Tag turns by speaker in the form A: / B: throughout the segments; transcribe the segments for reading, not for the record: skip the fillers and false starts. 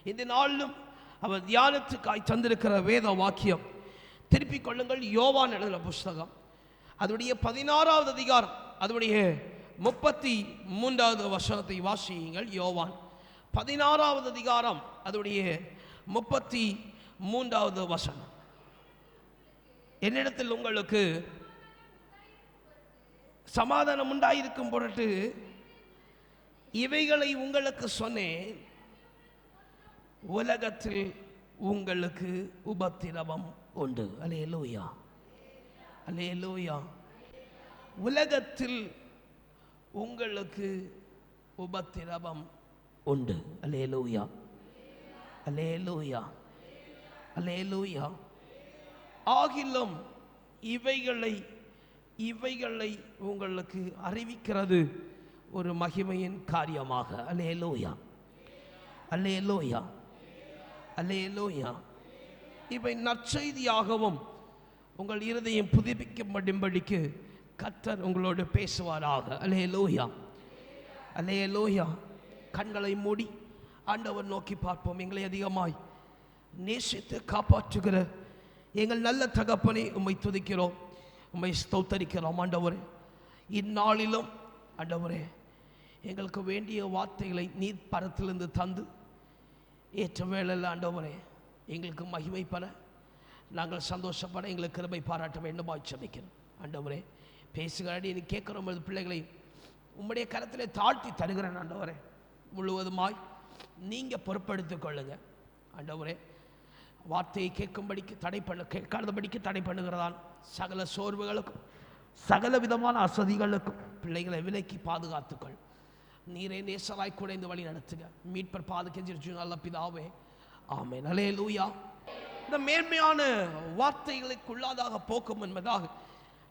A: இந்த நாளிலும் அவர் தியானத்துக்காய் தந்திருக்கிற வேத வாக்கியம் திருப்பிக் கொள்ளுங்கள். யோவான் எழுதின புஸ்தகம் அதனுடைய 16வது அதிகாரம் அதனுடைய 33வது வசனத்தை வாசியுங்கள். யோவான் 16வது அதிகாரம் அதனுடைய 33வது வசனம். என்னிடத்தில் உங்களுக்கு சமாதானம் உண்டாயிருக்கும் பொருட்டு இவைகளை உங்களுக்கு சொன்னேன், உலகத்தில் உங்களுக்கு உபத்திரவம் உண்டு. அல்லேலூயா, அல்லேலூயா. உலகத்தில் உங்களுக்கு உபத்திரவம் உண்டு. அல்லேலூயா, அல்லேலூயா, அல்லேலூயா. ஆகிலும் இவைகளை உங்களுக்கு அறிவிக்கிறது ஒரு மகிமையின் காரியமாக. அல்லேலூயா, அல்லேலூயா, அல்லேலூயா. இவை நற்செய்தியாகவும் உங்கள் இருதயம் புதுப்பிக்கும்படிக்கு கர்த்தர் உங்களோடு பேசுவாராக. அல்லேலூயா, அல்லேலூயா. கண்களை மூடி ஆண்டவர் நோக்கி பார்ப்போம். எங்களை அதிகமாய் நேசித்து காப்பாற்றுகிற எங்கள் நல்ல தகப்பனே, உம்மை துதிக்கிறோம், உம்மை ஸ்தோத்தரிக்கிறோம். ஆண்டவரே, இந்நாளிலும் ஆண்டவரே எங்களுக்கு வேண்டிய வார்த்தைகளை நீர் பரத்திலிருந்து தந்து ஏற்ற வேளையில் ஆண்டவரே எங்களுக்கு மகிமை பெற நாங்கள் சந்தோஷப்பட எங்களுக்கு கிருபை பாராட்ட வேண்டுமாய் ஜெபிக்கிறோம். ஆண்டவரே, பேசுகிறாடி நீ கேட்குற பிள்ளைகளை உம்முடைய கரத்திலே தாழ்த்தி தருகிறேன். ஆண்டவரே, முழுவதுமாய் நீங்கள் பொறுப்படுத்திக் கொள்ளுங்க. ஆண்டவரே, வார்த்தையை கேட்கும்படிக்கு கேட்காதபடிக்கு தடை பண்ணுகிறதான் சகல சோர்வுகளுக்கும் சகல விதமான அசதிகளுக்கும் பிள்ளைகளை விலக்கி பாதுகாத்துக்கள். நீரே நேசராய் கூட இந்த வழி நடத்துங்க. மீட்பர் பாதுகாத்து நல்ல பிதாவே, ஆமென். அல்லேலூயா. இந்த மேன்மையான வார்த்தைகளுக்குள்ளாதாக போக்கும் என்பதாக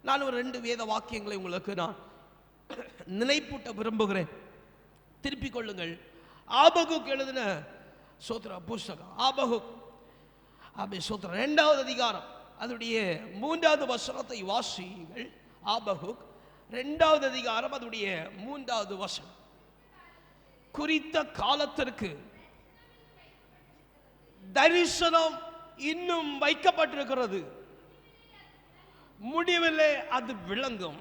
A: நான் ஒரு 2 வேத வாக்கியங்களை உங்களுக்கு நான் நினைப்பூட்ட விரும்புகிறேன். திருப்பிக் கொள்ளுங்கள். ஆபகுக் எழுதின சோத்திர புஸ்தகம் ஆபகுக் சோத்திர 2வது அதிகாரம் அதனுடைய 3வது வசனத்தை வாசியுங்கள். ஆபகுக் 2வது அதிகாரம் அதனுடைய 3வது வசனம். குறித்த காலத்திற்கு தரிசனம் இன்னும் வைக்கப்பட்டிருக்கிறது, முடிவிலே அது விளங்கும்,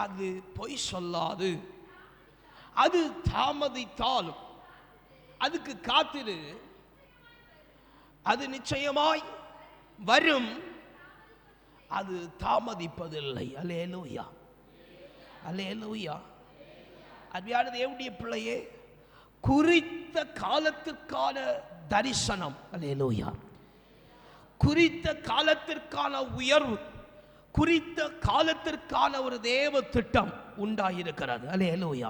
A: அது பொய் சொல்லாது, அது தாமதித்தாலும் அதுக்கு காத்திரு, அது நிச்சயமாய் வரும், அது தாமதிப்பதில்லை. அல்லேலூயா, அல்லேலூயா. அருமையான தேவனுடைய பிள்ளையே, குறித்த காலத்திற்கான தரிசனம். அல்லேலூயா. குறித்த காலத்திற்கான உயர்வு, குறித்த காலத்திற்கான ஒரு தேவ திட்டம் உண்டாயிருக்கிறது. அல்லேலூயா,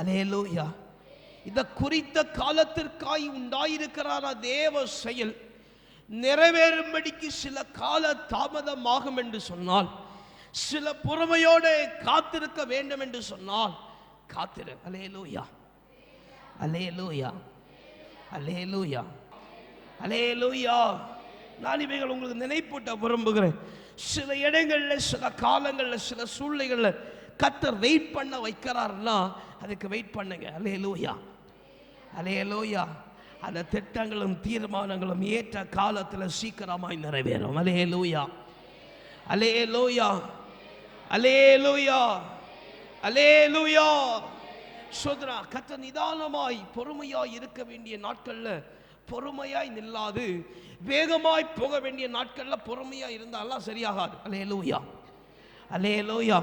A: அல்லேலூயா. இந்த குறித்த காலத்திற்காய் உண்டாயிருக்கிறார் தேவ செயல் நிறைவேறும்படிக்கு சில கால தாமதமாகும் என்று சொன்னால், சில பொறுமையோடு காத்திருக்க வேண்டும் என்று சொன்னால் காத்திரு. அல்லேலூயா, அல்லேலூயா, அல்லேலூயா, அல்லேலூயா. நான் இவைகள் உங்களுக்கு நினைப்பூட்ட விரும்புகிறேன். சில இடங்களில், சில காலங்களில், சில சூழ்நிலைகளில் கர்த்தர் வெயிட் பண்ண வைக்கிறார்னா அதுக்கு வெயிட் பண்ணுங்க. அல்லேலூயா, அல்லேலூயா. அந்த திட்டங்களும் தீர்மானங்களும் ஏற்ற காலத்தில் சீக்கிரமாய் நிறைவேறும். அல்லேலூயா, அல்லேலூயா, அல்லேலூயா, அல்லேலூயா. சோதரா, கர்த்தர் நிதானமாய் பொறுமையாய் இருக்க வேண்டிய நாட்களில் பொறுமையாய் நில்லாது வேகமாய் போக வேண்டிய நாட்களில் பொறுமையாய் இருந்தாலாம் சரியாகாது. அல்லேலூயா, அல்லேலூயா.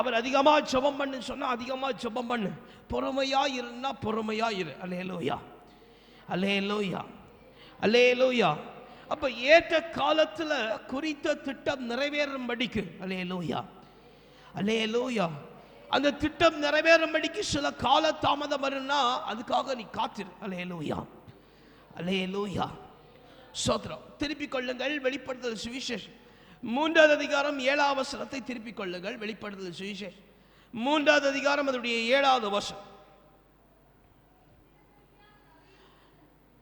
A: அவர் அதிகமாக ஜெபம் பண்ணு சொன்னால் அதிகமாக ஜெபம் பண்ணு, பொறுமையாக இருந்தா பொறுமையாக இரு. அல்லேலூயா, அல்லேலூயா, அல்லேலூயா. அப்போ ஏற்ற காலத்தில் குறித்த திட்டம் நிறைவேறும்படிக்கு, அல்லேலூயா, அல்லேலூயா, அந்த திட்டம் நிறைவேறும்படிக்கு சில கால தாமதம் வரும்னா அதுக்காக நீ காத்திரு. அல்லேலூயா, அல்லேலூயா. சோத்ரம். திருப்பிக் கொள்ளுங்கள். வெளிப்படுத்துதல் சுவிசேஷம் 3வது அதிகாரம் 7வது வசனத்தை திருப்பிக் கொள்ளுங்கள். வெளிப்படுத்துதல் சுவிசேஷம் 3வது அதிகாரம் அதனுடைய 7வது வசனம்.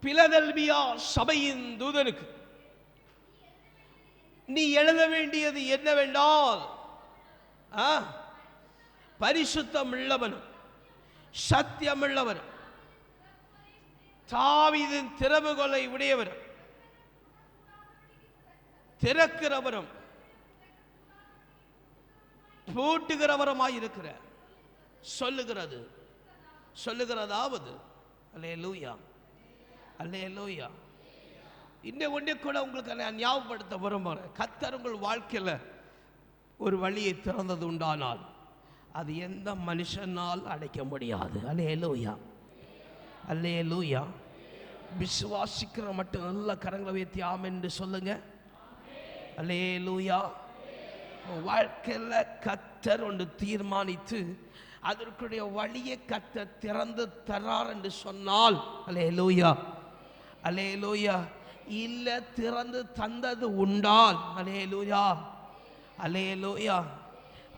A: பிலதெல்பியா சபையின் தூதனுக்கு நீ எழுத வேண்டியது என்னவென்றால், பரிசுத்தமுள்ளவனும் சத்தியமுள்ளவனும் தாவீதின் திறவுகோலை உடையவர், திறக்கிறவரும் பூட்டுகிறவருமாயிருக்கிற சொல்லுகிறதாவது அல்லேலூயா, அல்லேலூயா. இன்னும் ஒன்றே கூட உங்களுக்கு நான் ஞாபகப்படுத்த விரும்புகிறேன். கர்த்தர் உங்கள் வாழ்க்கையில் ஒரு வழியை திறந்தது உண்டானால் அது எந்த மனுஷனால் அடைக்க முடியாது. அல்லேலூயா, அல்லேலூயா. விசுவாசிக்கிற மட்டும் நல்ல கரங்களை உயர்த்தி ஆமென் என்று சொல்லுங்க. அல்லேலூயா. வாழ்க்கையில் கர்த்தர் ஒன்று தீர்மானித்து அதற்குடைய வழியை கர்த்தர் திறந்து தரார் என்று சொன்னால் அல்லேலூயா, அல்லேலூயா. இல்ல திறந்து தந்தது உண்டால் அல்லேலூயா, அல்லேலூயா,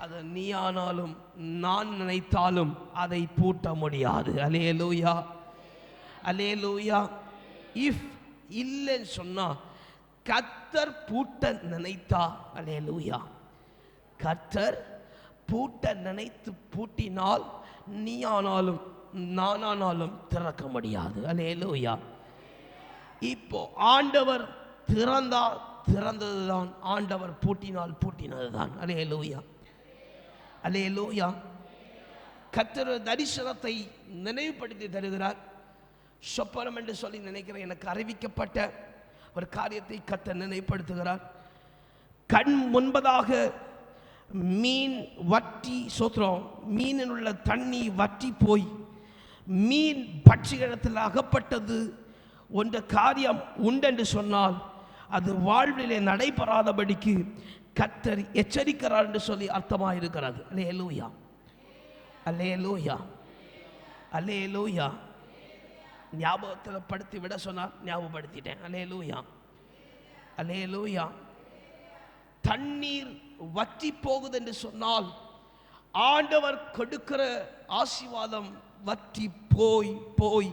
A: அது நீ ஆனாலும் நான் நினைத்தாலும் அதை பூட்ட முடியாது. அல்லேலூயா, அல்லேலூயா. இஃப் இல்லைன்னு சொன்னா கர்த்தர் பூட்ட நினைத்தா அல்லேலூயா, கர்த்தர் பூட்ட நினைத்து பூட்டினால் நீ ஆனாலும் நானானாலும் திறக்க முடியாது. அல்லேலூயா. இப்போ ஆண்டவர் திறந்ததுதான், ஆண்டவர் பூட்டினால் பூட்டினதுதான். அல்லேலூயா, அல்லேலூயா. கர்த்தர் தரிசனத்தை நினைவுபடுத்தி தருகிறார். சொப்பனம் என்று சொல்லி நினைக்கிறேன். எனக்கு அறிவிக்கப்பட்ட ஒரு காரியத்தை கர்த்தர் நினைவுபடுத்துகிறார். கண் முன்பதாக மீன் வற்றி சோத்திரம், மீனில் உள்ள தண்ணி வற்றி போய் மீன் பட்சிகளிடத்தில் அகப்பட்டது ஒன்ற காரியம் உண்டென்று சொன்னால் அது வாழ்விலே நடைபெறாதபடிக்கு கர்த்தர் எச்சரிக்கிறார் என்று சொல்லி அர்த்தமாக இருக்கிறது. அல்லேலூயா, அல்லேலூயா, அல்லேலூயா. ஞாபகத்தில் படுத்தி விட சொன்னார், ஞாபகப்படுத்திட்டேன். அல்லேலூயா, அல்லேலூயா. தண்ணீர் வற்றி போகுது என்று சொன்னால் ஆண்டவர் கொடுக்கிற ஆசீர்வாதம் வற்றி போய் போய்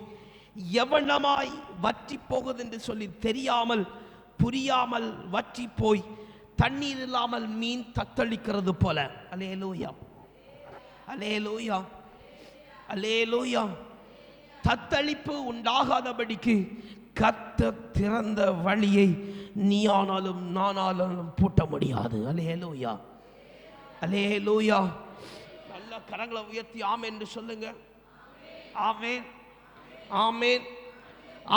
A: எவனமாய் வற்றி போகுது என்று சொல்லி தெரியாமல் புரியாமல் வற்றி போய் தண்ணீர் இல்லாமல் மீன் தத்தளிக்கிறது போல. அல்லேலூயா, அல்லேலூயா, அல்லேலூயா. தத்தளிப்பு உண்டாகாதபடிக்கு கர்த்தர் திறந்த வழியை நீ ஆனாலும் நானாலும் பூட்ட முடியாது. அல்லேலூயா, அல்லேலூயா. நல்ல கரங்களை உயர்த்தி ஆமென் என்று சொல்லுங்க. ஆமென், ஆமென்,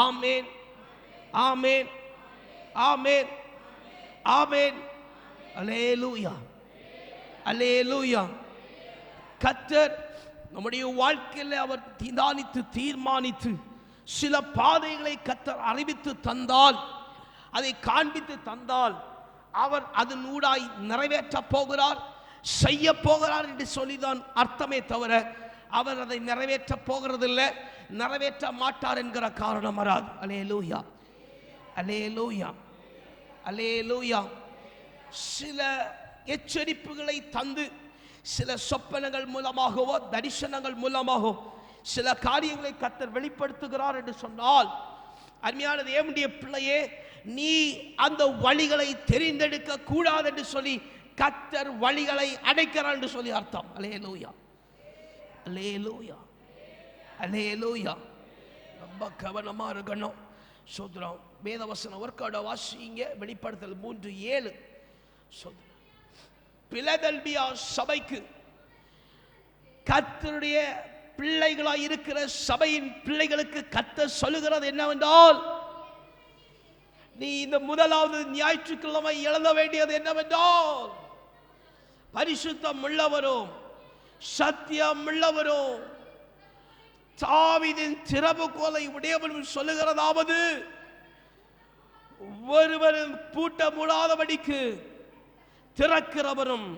A: ஆமென், ஆமென், ஆமென், ஆமென். அல்லேலூயா, அல்லேலூயா. கர்த்தர் நம்முடைய வாழ்க்கையில் அவர் நிதானித்து தீர்மானித்து சில பாதைகளை கர்த்தர் அறிவித்து தந்தால், அதை காண்பித்து தந்தால் அவர் அதன் ஊடாய் நிறைவேற்ற போகிறார், செய்ய போகிறார் என்று சொல்லிதான் அர்த்தமே தவிர அவர் அதை நிறைவேற்ற போகிறதில்லை, நிறைவேற்ற மாட்டார் என்கிற காரணம் வராது. அல்லேலூயா, அல்லேலூயா, அல்லேலூயா. சில எச்சரிப்புகளை தந்து சில சொப்பனங்கள் மூலமாகவோ தரிசனங்கள் மூலமாகவோ சில காரியங்களை கர்த்தர் வெளிப்படுத்துகிறார் என்று சொன்னால், அருமையான தேவனுடைய பிள்ளையே, நீ அந்த வழிகளை தெரிந்தெடுக்க கூடாது என்று சொல்லி கர்த்தர் வழிகளை அடைக்கிறார் என்று சொல்லி அர்த்தம். அல்லேலூயா, அல்லேலூயா, அல்லேலூயா. ரொம்ப கவனமா இருக்கணும். சோத்ரம் வேதவசனம் ஒர்க்கோட வாசிங்க. வெளிப்படுத்தல் 3:7. பிலதெல்பியா சபைக்கு கர்த்தருடைய பிள்ளைகளாய் இருக்கிற சபையின் பிள்ளைகளுக்கு கர்த்தர் சொல்லுகிறது என்னவென்றால், நீ இந்த முதலாவது ஞாயிற்றுக்கிழமை எழுத வேண்டியது என்னவென்றால், பரிசுத்தம் உள்ளவரும் சத்தியம் உள்ளவரும் தாவீதின் திறவுகோலை உடையவரும் சொல்லுகிறதாவது, ஒருவரும் பூட்ட முடியாதபடிக்கு திறக்கிறவரும்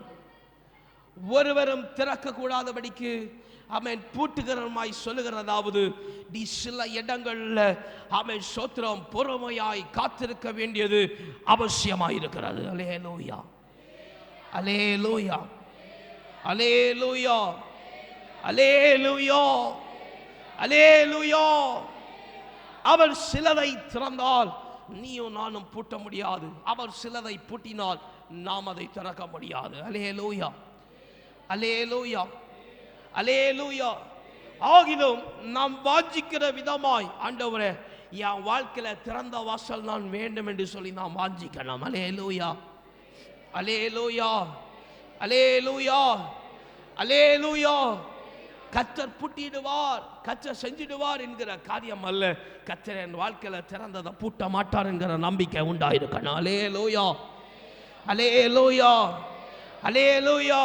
A: ஒருவரும் திறக்க கூடாதபடிக்கு ஆமென் பூட்டுகிறமாய் சொல்லுகிறதாவது, நீ சில இடங்கள்ல ஆமென் சோத்திரம் பொறுமையாய் காத்திருக்க வேண்டியது அவசியமாயிருக்கிறது. அல்லேலூயா, அல்லேலூயா, அல்லேலூயா, அல்லேலூயா, அல்லேலூயா. அவர் சிலதை திறந்தால் நீயும் நானும் பூட்ட முடியாது, அவர் சிலதை பூட்டினால் நாம் அதை திறக்க முடியாது. அல்லேலூயா, அல்லேலூயா, அல்லேலூயா. ஆகிலும் நாம் வாஞ்சிக்கிற விதமாய் ஆண்டவரே என் வாழ்க்கையில திறந்த வாசல் நான் வேண்டும் என்று சொல்லி நாம் வாஞ்சிக்கலாம். அல்லேலூயா, அல்லேலூயா, அல்லேலூயா, அல்லேலூயா. கர்த்தர் பூட்டிடுவார், கர்த்தர் செஞ்சிடுவார் என்கிற காரியம் அல்ல. கர்த்தர் என் வாழ்க்கையில திறந்ததை பூட்ட மாட்டார் என்கிற நம்பிக்கை உண்டாயிருக்கணும். அல்லேலூயா, அல்லேலூயா, அல்லேலூயா.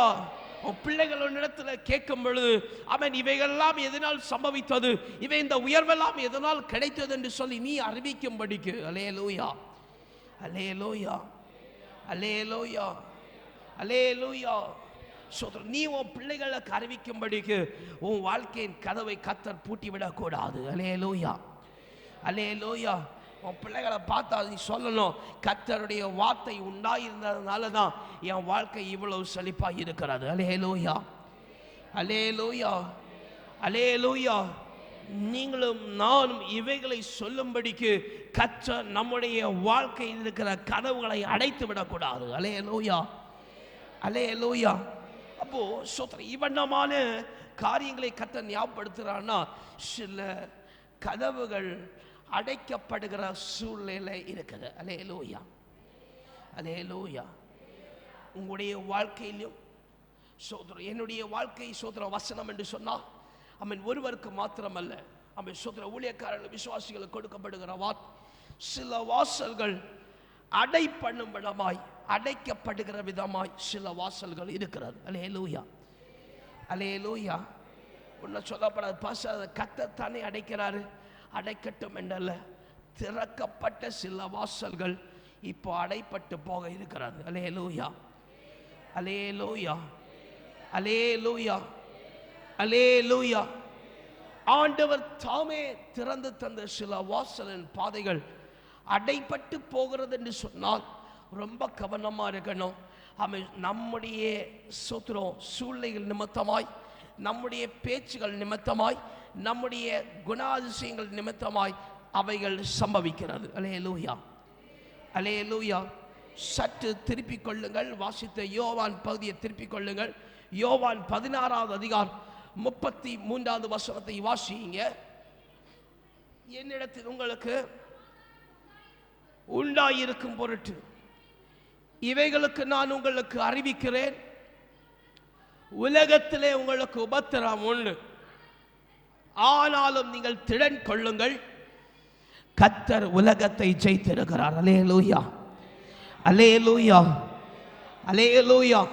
A: உன் பிள்ளைகள் இடத்துல கேட்கும் பொழுது அவன் இவைகளெல்லாம் எதனால் சம்பவித்தது, இவை இந்த உயர்வெல்லாம் எதனால் கிடைத்தது என்று சொல்லி நீ அறிவிக்கும்படிக்கு. அல்லேலூயா, அல்லேலூயா, அல்லேலூயா, அல்லேலூயா. நீ உன் பிள்ளைகளுக்கு அறிவிக்கும்படிக்கு உன் வாழ்க்கையின் கதவை கர்த்தர் பூட்டிவிடக்கூடாது. அல்லேலூயா, அல்லேலூயா. உன் பிள்ளைகளை பார்த்தா நீ சொல்லணும், கர்த்தருடைய வார்த்தை உண்டாயிருந்ததுனால தான் என் வாழ்க்கை இவ்வளவு செழிப்பாக இருக்கிறது. அல்லேலூயா, அல்லேலூயா, அல்லேலூயா. நீங்களும் நானும் இவைகளை சொல்லும்படிக்கு கர்த்தர் நம்முடைய வாழ்க்கையில் இருக்கிற கதவுகளை அடைத்து விடக்கூடாது. அல்லேலூயா, அல்லேலூயா. அப்போ இவண்ணமான காரியங்களை கர்த்தர் ஞாபகப்படுத்துறான்னா, சில கதவுகள் அடைக்கப்படுகிற சூழ்நிலை இருக்குது. அல்லேலூயா, அல்லேலூயா. உங்களுடைய வாழ்க்கையிலும் சோதரம், என்னுடைய வாழ்க்கை சோதர வசனம் என்று சொன்னால் அவன் ஒருவருக்கு மாத்திரமல்ல, அவன் சோதர ஊழியக்காரர்கள் விசுவாசிகளுக்கு கொடுக்கப்படுகிற சில வாசல்கள் அடை பண்ணும் விதமாய், அடைக்கப்படுகிற விதமாய் சில வாசல்கள் இருக்கிறது. அல்லேலூயா, அல்லேலூயா. ஒன்ன சொல்லப்படாது பாச கர்த்தர் தானே அடைக்கிறாரு, அடைக்கட்டும் என்றல்ல, திறக்கப்பட்ட சில வாசல்கள் இப்போ அடைப்பட்டு போக இருக்கிறது. அல்லேலூயா, அல்லேலூயா, அல்லேலூயா, அல்லேலூயா. ஆண்டவர் தாமே திறந்து தந்த சில வாசலின் பாதைகள் அடைப்பட்டு போகிறது என்று சொன்னால் ரொம்ப கவனமா இருக்கணும். நம்முடைய சூழ்நிலைகள் நிமித்தமாய், நம்முடைய பேச்சுகள் நிமித்தமாய், நம்முடைய குணாதிசயங்கள் நிமித்தமாய் அவைகள் சம்பவிக்கிறது. அல்லேலூயா, அல்லேலூயா. சற்று திருப்பிக் கொள்ளுங்கள், வாசித்த யோவான் பகுதியை திருப்பிக் கொள்ளுங்கள். யோவான் 16வது அதிகாரம் 33வது வசனத்தை வாசிங்க. என்னிடத்தில் உங்களுக்கு உண்டாயிருக்கும் பொருட்டு இவைகளுக்கு நான் உங்களுக்கு அறிவிக்கிறேன், உலகத்திலே உங்களுக்கு உபத்திரம் உண்டு, ஆனாலும் நீங்கள் திடன் கொள்ளுங்கள், கர்த்தர் உலகத்தை ஜெயித்திருக்கிறார். அல்லேலூயா, அல்லேலூயா, அல்லேலூயா.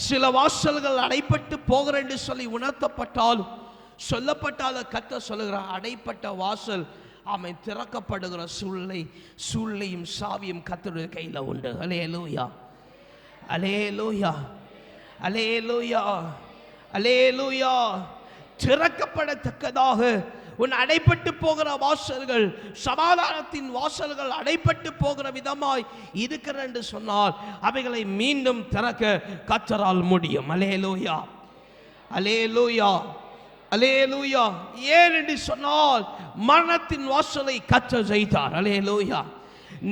A: சில வாசல்கள் அடைப்பட்டு போகிற என்று சொல்லி உணர்த்தப்பட்டாலும் சொல்லப்பட்டால கர்த்தர் சொல்லுகிறார், அடைப்பட்ட வாசல் அவன் திறக்கப்படுகிற சூழ்நிலையும் சாவியும் கர்த்தருடைய கையில் உண்டு. அல்லேலூயா, அல்லேலூயா, அல்லேலூயா, அல்லேலூயா. திறக்கப்படத்தக்கதாக உன் அடைப்பட்டு போகிற வாசல்கள், சமாதானத்தின் வாசல்கள் அடைப்பட்டு போகிற விதமாய் இருக்கிற என்று சொன்னால் அவைகளை மீண்டும் திறக்க கர்த்தரால் முடியும். அல்லேலூயா, அல்லேலூயா, அல்லேலூயா. ஏன் என்று சொன்னால் மரணத்தின் வாசலை கர்த்தர் ஜெயித்தார். அல்லேலூயா.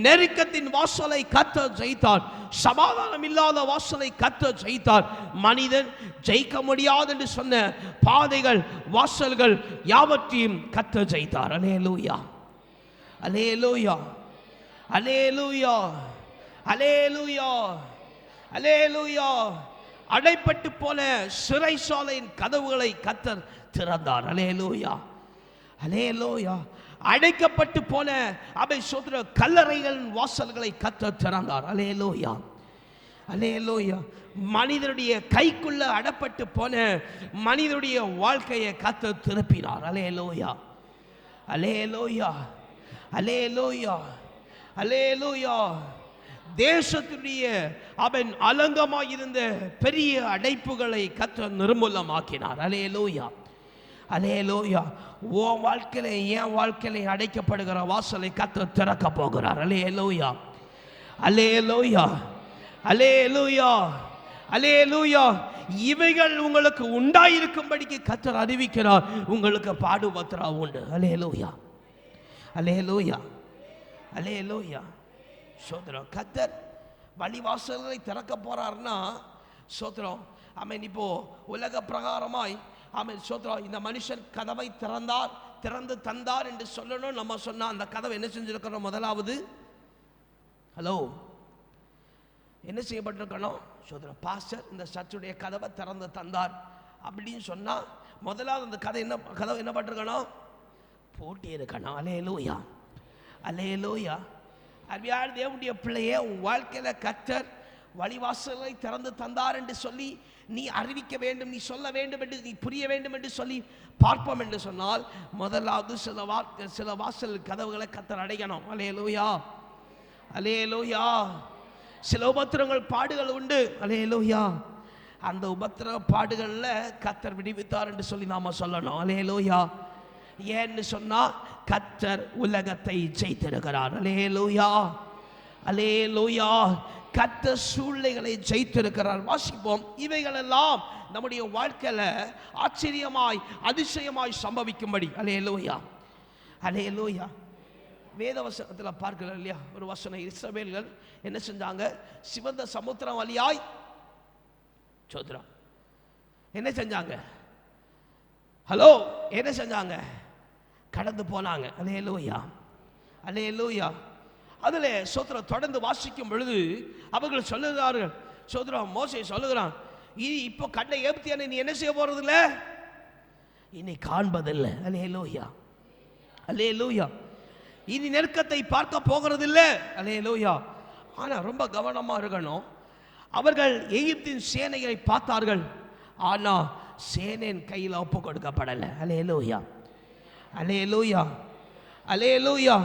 A: நெருக்கத்தின் வாசலை கர்த்தர் ஜெயித்தார். சமாதானம் இல்லாத வாசலை கர்த்தர் ஜெயித்தார். மனிதன் ஜெயிக்க முடியாது என்று சொன்ன பாதைகள், வாசல்கள் யாவற்றையும் கர்த்தர் ஜெயித்தார். அல்லேலூயா, அல்லேலூயா, அல்லேலூயா, அல்லேலூயா, அல்லேலூயா. அடைப்பட்டு போன சிறைச்சாலையின் கதவுகளை கர்த்தர் திறந்தார். அல்லேலூயா, அல்லேலூயா. அடைக்கப்பட்டு போன அவை சோதர கல்லறைகளின் வாசல்களை கர்த்தர் திறந்தார். அல்லேலூயா, அல்லேலூயா. மனிதனுடைய கைக்குள்ள அடப்பட்டு போன மனிதனுடைய வாழ்க்கையை கர்த்தர் திருப்பினார். அல்லேலூயா, அல்லேலூயா, அல்லேலூயா, அல்லேலூயா. தேசத்துடைய அவன் அலங்கமாய் இருந்த பெரிய அடைப்புகளை கர்த்தர் நிர்மூலமாக்கினார். அல்லேலூயா, அல்லேலூயா. உன் வாழ்க்கையில என் வாழ்க்கையில அடைக்கப்படுகிற வாசலை கர்த்தர் திறக்க போகிறார். அல்லேலூயா, அல்லேலூயா, அல்லேலூயா, அல்லேலூயா. இவைகள் உங்களுக்கு உண்டாயிருக்கும்படிக்கு கர்த்தர் அறிவிக்கிறார். உங்களுக்கு பாடுபத்திரா உண்டு. அல்லேலூயா, அல்லேலூயா, அல்லேலூயா. சோதரம், கர்த்தர் வழிவாசல்களை திறக்க போறாருன்னா சோதரம், அவன் இப்போ உலக பிரகாரமாய் ஆமென் ஸ்தோத்திரம். இந்த மனுஷன் கதவை திறந்து தந்தார் என்று சொல்லணும். நம்ம சொன்னா அந்த கதவை என்ன செஞ்சிருக்கிறோம்? முதலாவது ஹலோ என்ன செய்யப்பட்டிருக்கணும்? ஸ்தோத்திரம். பாஸ்டர் இந்த சர்ச்சுடைய கதவை திறந்து தந்தார் அப்படின்னு சொன்னா முதலாவது அந்த கதவை என்ன பட்டிருக்கணும்? பூட்டி இருக்கணும். அல்லேலூயா, அல்லேலூயா. அருமையான தேவனுடைய பிள்ளையே, உன் வாழ்க்கையில கர்த்தர் வழிவாசலை திறந்து தந்தார் என்று சொல்லி நீ அறிவிக்க வேண்டும், நீ சொல்ல வேண்டும் என்று, நீ புரிய வேண்டும் என்று சொல்லி பார்ப்போம் என்று சொன்னால் முதலாவது சில வாசல் கதவுகளை கர்த்தர் அடையணும். அல்லேலூயா, அல்லேலூயா. சில உபத்திரங்கள் பாடுகள் உண்டு. அல்லேலூயா. அந்த உபத்திர பாடுகளில் கர்த்தர் விடுவித்தார் என்று சொல்லி நாம சொல்லணும். அல்லேலூயா. ஏன்னு சொன்னா கர்த்தர் உலகத்தை ஜெயித்திருக்கிறார். அல்லேலூயா, அல்லேலூயா. கர்த்தர் சூழ்நிலைகளை ஜெயித்திருக்கிறார். வாசிப்போம். இவைகளெல்லாம் நம்முடைய வாழ்க்கையில ஆச்சரியமாய் அதிசயமாய் சம்பவிக்கும்படி. அல்லேலூயா, அல்லேலூயா. வேத வசனத்தில் பார்க்கலாம் இல்லையா? ஒரு வசனம், இஸ்ரவேலர்கள் என்ன செஞ்சாங்க? சிவந்த சமுத்திரம் வழியாய் சோத்ரா என்ன செஞ்சாங்க? ஹலோ என்ன செஞ்சாங்க? கடந்து போனாங்க. அல்லேலூயா, அல்லேலூயா. அதில் சோத்ரம் தொடர்ந்து வாசிக்கும் பொழுது அவர்கள் சொல்லுகிறார்கள், சோத்ரம் மோசே சொல்லுகிறான், இப்போ கண்ணை ஏப்தியான நீ என்ன செய்ய போறதில்ல, இனி காண்பதில்லை. அல்லேலூயா, அல்லேலூயா. இனி நெருக்கத்தை பார்க்க போகிறதில்லை. அல்லேலூயா. ஆனால் ரொம்ப கவனமாக இருக்கணும். அவர்கள் எகிப்தின் சேனையை பார்த்தார்கள், ஆனால் சேனையின் கையில் ஒப்பு கொடுக்கப்படலை. அல்லேலூயா, அல்லேலூயா, அல்லேலூயா.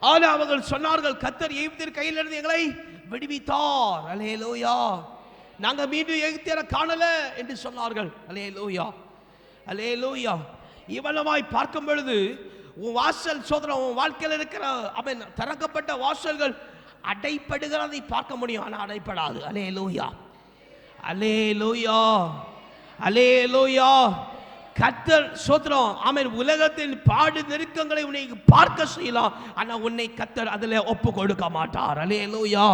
A: ஆனால் அவர்கள் சொன்னார்கள், கர்த்தர் எகிப்தின் கையிலிருந்து எங்களை விடுவித்தார். அல்லேலூயா. நாங்கள் மீண்டும் எகிப்தியரை காணல என்று சொன்னார்கள். அல்லேலூயா, அல்லேலூயா. இவ்வளவாய் பார்க்கும் பொழுது உன் வாசல் சோதனை, உன் வாழ்க்கையில் இருக்கிற அவன் திறக்கப்பட்ட வாசல்கள் அடைப்படுகிறதை பார்க்க முடியும், ஆனால் அடைப்படாது. அல்லேலூயா, அல்லேலூயா, அல்லேலூயா. கர்த்தர் சோத்ரம் ஆமென். உலகத்தின் பாடு நெருக்கங்களை உன்னை பார்க்க செய்யலாம், ஆனால் உன்னை கர்த்தர் அதில் ஒப்பு கொடுக்க மாட்டார். அல்லேலூயா.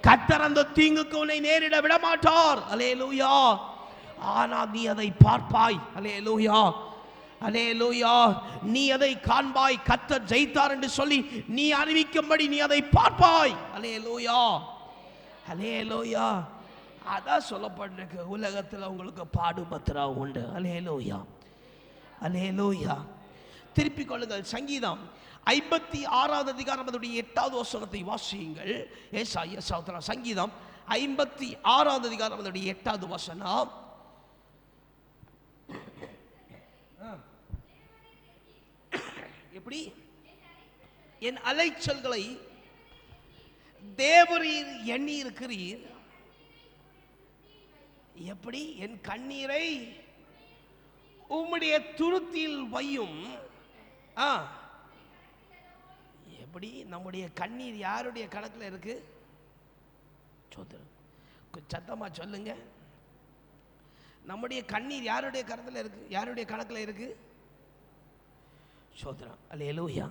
A: கர்த்தர் அந்த தீங்குக்கு உன்னை நேரிட விட மாட்டார். அல்லேலூயா. ஆனால் நீ அதை பார்ப்பாய். அல்லேலூயா, அல்லேலூயா. நீ அதை காண்பாய். கர்த்தர் ஜெயித்தார் என்று சொல்லி நீ அறிவிக்கும்படி நீ அதை பார்ப்பாய். அல்லேலூயா, அல்லேலூயா. அதான் சொல்லப்பட்டிருக்கு, உலகத்தில் உங்களுக்கு பாடுபத்திரா உண்டு. அல்லேலூயா, அல்லேலூயா. திருப்பிக் கொள்ளுங்கள். சங்கீதம் 56வது அதிகாரம் அதனுடைய 8வது வசனத்தை வாசியுங்கள். சங்கீதம் 56வது அதிகாரம் அதனுடைய 8வது வசனம். எப்படி? என் அலைச்சல்களை தேவரீர் எண்ணி இருக்கிறீர். எப்படி? என் கண்ணீரை உம்முடைய துருத்தியில் வையும். எப்படி? நம்முடைய கண்ணீர் யாருடைய கணக்கில் இருக்கு? சத்தமா சொல்லுங்க. நம்முடைய கண்ணீர் யாருடைய கணக்கில் இருக்கு? யாருடைய கணக்கில் இருக்கு? சோத்ரம். அல்லேலூயா,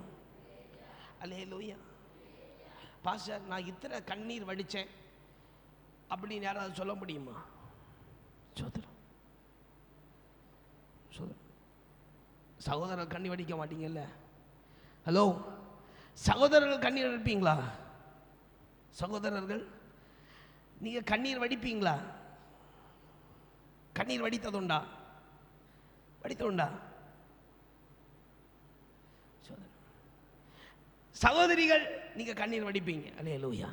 A: அல்லேலூயா. பாஸ்டர் நான் இத்தனை கண்ணீர் வடித்தேன் அப்படின்னு யாராவது சொல்ல முடியுமா? சோத்ரம், சோத்ரம். சகோதரர் கண்ணீர் வடிக்க மாட்டீங்கல்ல? ஹலோ, சகோதரர்கள் கண்ணீர் வடிப்பீங்களா? சகோதரர்கள் நீங்கள் கண்ணீர் வடிப்பீங்களா? கண்ணீர் வடித்ததுண்டா? வடித்ததுண்டா? சகோதரிகள் நீங்க கண்ணீர் வடிப்பீங்க. அல்லேலூயா,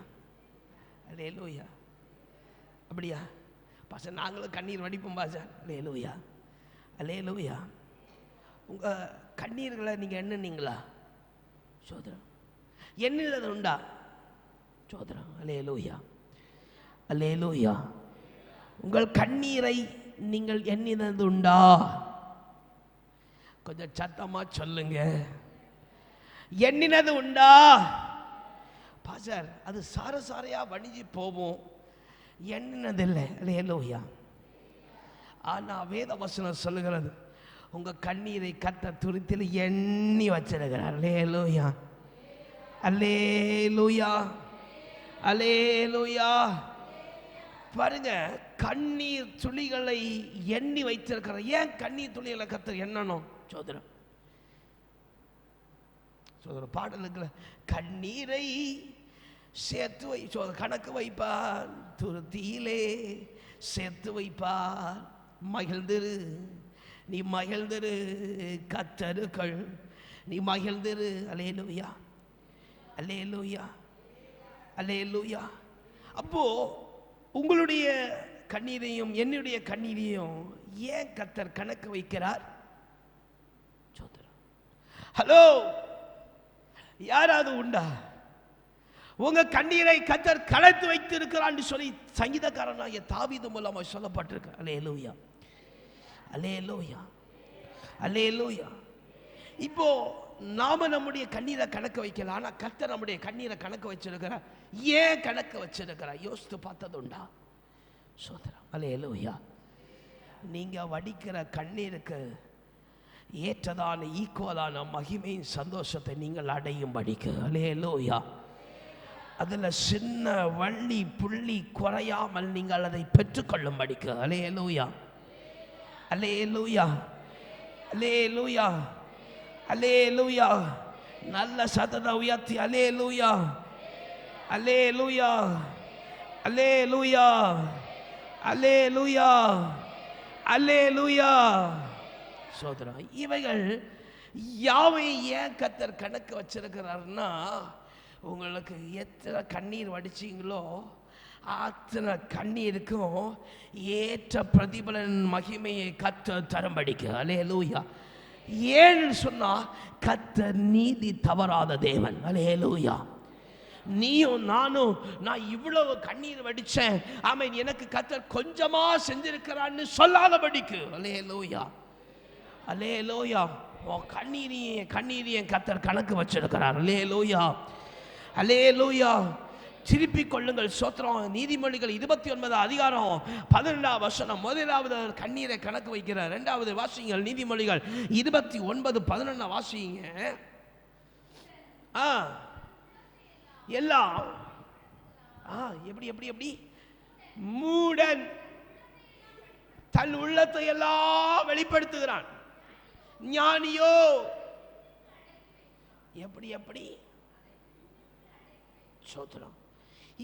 A: அல்லேலூயா. அப்படியா பாஸ்டர்? நாங்களும் கண்ணீர் வடிப்போம் பாஸ்டர். அல்லேலூயா, அல்லேலூயா. உங்க கண்ணீர்களை நீங்க எண்ணுனீங்களா? சோதரம் எண்ணினது உண்டா? சோதரம். அல்லேலூயா, அல்லேலூயா. உங்கள் கண்ணீரை நீங்கள் எண்ணினது உண்டா? கொஞ்சம் சத்தமா சொல்லுங்க. எண்ணினது உண்டா? பாஸ்டர் அது சாரையா வணிஞ்சு போவோம், எண்ணினதில்லை. அல்லேலூயா. ஆனா வேத வசனம் சொல்லுகிறது, உங்க கண்ணீரை கர்த்தர் துருத்தியில் எண்ணி வச்சிருக்கிறார். அல்லேலூயா, அல்லேலூயா, அல்லேலூயா. பாருங்க, கண்ணீர் துளிகளை எண்ணி வைத்திருக்கிற. ஏன் கண்ணீர் துளிகளை கர்த்தர் எண்ணணும்? சோதரம் சோதர பாடலுக்குள்ள கண்ணீரை சேர்த்து கணக்கு வைப்பார், துருத்தியிலே சேர்த்து வைப்பார். மகிழ்ந்திரு, நீ மகிழ்ந்திரு, கர்த்தருக்குள் நீ மகிழ்ந்திரு. அல்லேலூயா, அல்லேலூயா, அல்லேலூயா. அப்போ உங்களுடைய கண்ணீரையும் என்னுடைய கண்ணீரையும் ஏன் கர்த்தர் கணக்கு வைக்கிறார்? ஹலோ, யாராவது உண்டா உங்க கண்ணீரை கர்த்தர் கணக்கு வைத்திருக்கிறான்னு சொல்லி சங்கீதக்காரனாகிய தாவீது மூலமா சொல்லப்பட்டிருக்கு. அல்லேலூயா, அல்லேலூயா, அல்லேலூயா. இப்போ நாம நம்முடைய கண்ணீரை கணக்கு வைக்கல, ஆனா கர்த்தர் நம்முடைய கண்ணீரை கணக்கு வச்சிருக்கிறார். ஏன் கணக்கு வச்சிருக்கிறார்? யோசித்து பார்த்தது உண்டா? சோதரம் அல்லேலூயா. நீங்க வடிக்கிற கண்ணீருக்கு ஏற்றதான ஈக்குவலான மகிமையின் சந்தோஷத்தை நீங்கள் அடையும் படிக்க. அல்லேலூயா. அதுல சின்ன வள்ளி புள்ளி குறையாமல் நீங்கள் அதை பெற்றுக்கொள்ளும் படிக்க. அல்லேலூயா, அல்லேலூயா, அல்லேலூயா, அல்லேலூயா. நல்ல சத்தத்தை உயர்த்தி அல்லேலூயா, அல்லேலூயா, அல்லேலூயா, அல்லேலூயா, அல்லேலூயா. சோதரா, இவைகள் யாவை ஏன் கர்த்தர் கணக்கு வச்சிருக்கிறார்னா, உங்களுக்கு எத்தனை கண்ணீர் வடிச்சிங்களோ அத்தனை கண்ணீருக்கும் ஏற்ற பிரதிபலன் மகிமையை கர்த்தர் தரும்படிக்க. அல்லேலூயா. ஏன்னு சொன்னா கர்த்தர் நீதி தவறாத தேவன். அல்லேலூயா. நீயும் நானும் நான் இவ்வளவு கண்ணீர் வடிச்சேன், ஆமென், எனக்கு கர்த்தர் கொஞ்சமா செஞ்சிருக்கிறான்னு சொல்லாதபடிக்கு. அல்லேலூயா, அல்லேலூயா. கண்ணீரையும் கர்த்தர் கணக்கு வச்சிருக்கிறார். அல்லேலூயா, அல்லேலூயா. திருப்பிக் கொள்ளுங்கள். சோத்திரம். நீதிமொழிகள் 29 முதலாவது கண்ணீரை கணக்கு வைக்கிறார். இரண்டாவது வாசிங்கள் நீதிமொழிகள் 29:11 வாசிங்க. எல்லாம் எப்படி எப்படி எப்படி மூடன் தன் உள்ளத்தை எல்லாம் வெளிப்படுத்துகிறான், ஞானியோ எப்படி எப்படி. சோத்திரம்.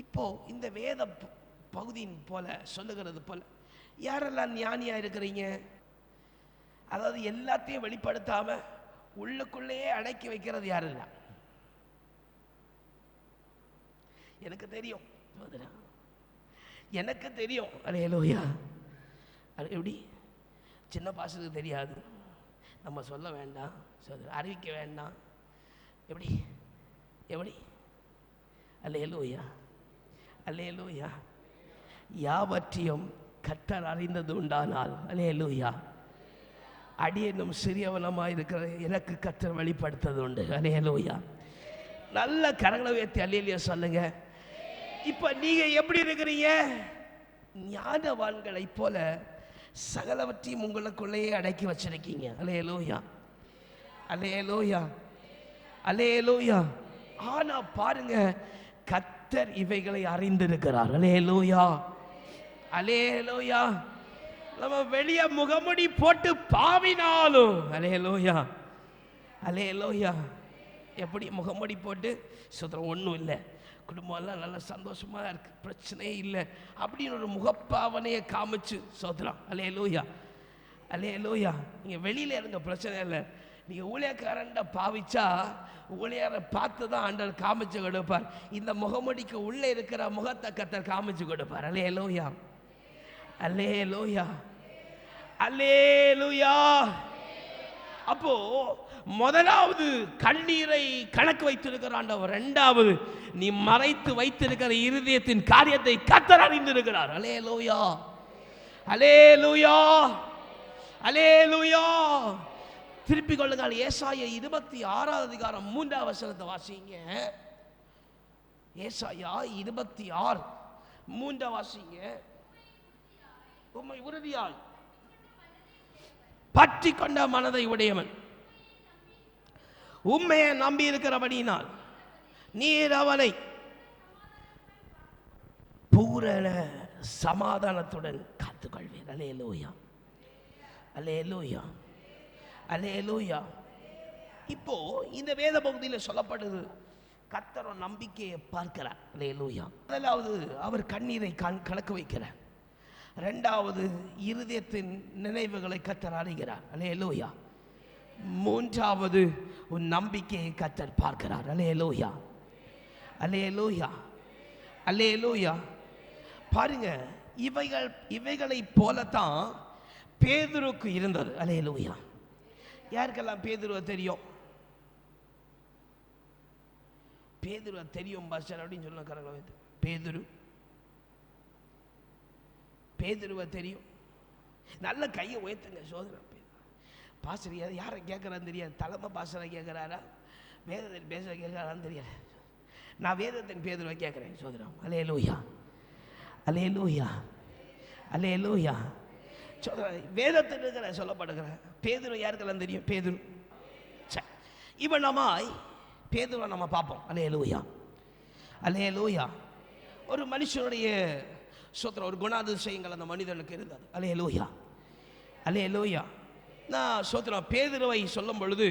A: இப்போ இந்த வேத பகுதியின் போல சொல்லுகிறது போல யாரெல்லாம் ஞானியா இருக்கிறீங்க? அதாவது எல்லாத்தையும் வெளிப்படுத்தாம உள்ளுக்குள்ளேயே அடக்கி வைக்கிறது யாரெல்லாம்? எனக்கு தெரியும், எனக்கு தெரியும். அல்லேலூயா. அது எப்படி? சின்ன பாசத்துக்கு தெரியாது, நம்ம சொல்ல வேண்டாம், அறிவிக்க வேண்டாம். எப்படி எப்படி? அல்லேலூயா, அல்லேலூயா. யாவற்றையும் கர்த்தர் அறிந்தது உண்டானால், அல்லேலூயா, அடியேனும் சிறியவனமாய் இருக்கிற எனக்கு கர்த்தர் வெளிப்படுத்தது உண்டு. அல்லேலூயா. நல்ல கரங்களை உயர்த்தி அல்லேலூயா சொல்லுங்க. இப்ப நீங்க எப்படி இருக்கிறீங்க? ஞானவான்களை போல சகலவற்றையும் உங்களுக்குள்ளேயே அடக்கி வச்சிருக்கீங்க. அல்லேலூயா, அல்லேலூயா, அல்லேலூயா. ஆனா பாருங்க, கர்த்தர் இவைகளை அறிந்திருக்கிறார். அல்லேலூயா, அல்லேலூயா. நம்ம வெளியே முகமுடி போட்டு பாவினாலும், அல்லேலூயா, அல்லேலூயா. எப்படி முகமுடி போட்டு சுத்தம் ஒன்றும் இல்லை, குடும்பம் எல்லாம் நல்ல சந்தோஷமா இருக்கு, பிரச்சனையே இல்லை அப்படின்னு ஒரு முகப்பாவனையை காமிச்சு சோதரம். அல்லேலூயா, அல்லேலூயா. நீங்க வெளியில இருங்க, பிரச்சனை இல்லை. நீங்க ஊழியக்காரன் பாவிச்சா ஊழியரை பார்த்து தான் ஆண்டவர் காமிச்சு கொடுப்பார். இந்த முகமுடிக்கு உள்ளே இருக்கிற முகத்தை கர்த்தர் காமிச்சு கொடுப்பார். அல்லேலூயா, அல்லேலூயா, அல்லேலூயா. அப்போ முதலாவது கண்ணீரை கணக்கு வைத்திருக்கிற ஆண்டவர், இரண்டாவது நீ மறைத்து வைத்திருக்கிற இருதயத்தின் காரியத்தை கர்த்தர் அறிந்திருக்கிறார். அல்லேலூயா, அல்லேலூயா, அல்லேலூயா. திருப்பிக் கொள்ளுங்கள். ஏசாயா 26:3 வாசிங்க. ஏசாயா 26:3 வாசிங்க. உம்மை உறுதியால் பற்றி கொண்ட மனதை உடையவன், உண்மையை நம்பி இருக்கிறபடியினால் நீர் அவனை பூரண சமாதானத்துடன் காத்துக்கொள்வேன். அல்லேலூயா, அல்லேலூயா, அல்லேலூயா. இப்போ இந்த வேத பகுதியில் சொல்லப்படுது, கர்த்தர் நம்பிக்கையை பார்க்கிறார். அல்லேலூயா. முதலாவது அவர் கண்ணீரை கலக்க வைக்கிறார். இரண்டாவது இருதயத்தின் நினைவுகளை கர்த்தர் அறிகிறார். அல்லேலூயா. மூன்றாவது உன் நம்பிக்கையை கர்த்தர் பார்க்கிறார். அல்லேலூயா, அல்லேலூயா, அல்லேலூயா. பாருங்க, இவைகளை போலத்தான் பேதுருக்கு இருந்தது. அல்லேலூயா. யாருக்கெல்லாம் பேதுருவை தெரியும்? பேதுருவை தெரியும் பாஸ்டர் அப்படின்னு சொல்லுங்க. பேதுருவை தெரியும். நல்ல கையை உயர்த்துங்க. சோதனை பாஸ்டர் யாரை கேட்குறான்னு தெரியாது. தலைமை பாஸ்டரை கேட்குறாரா, வேதத்தின் பேச கேட்குறாரான்னு தெரியாது. நான் வேதத்தின் பேதுருவை கேட்குறேன். சோதரம். அல்லேலூயா, அல்லேலூயா, அல்லேலூயா. வேதத்தில் இருக்கிற சொல்லப்படுகிற பேதுரு யாருக்கெல்லாம் தெரியும்? பேதுரு. இவனமாய் பேதுருவை நம்ம பார்ப்போம். அல்லேலூயா, அல்லேலூயா. ஒரு மனுஷனுடைய சோத்திரம், ஒரு குணாதிசயங்கள் அந்த மனிதனுக்கு இருந்தது. அல்லேலூயா, அல்லேலூயா. நான் சோத்திரம் பேதுருவை சொல்லும் பொழுது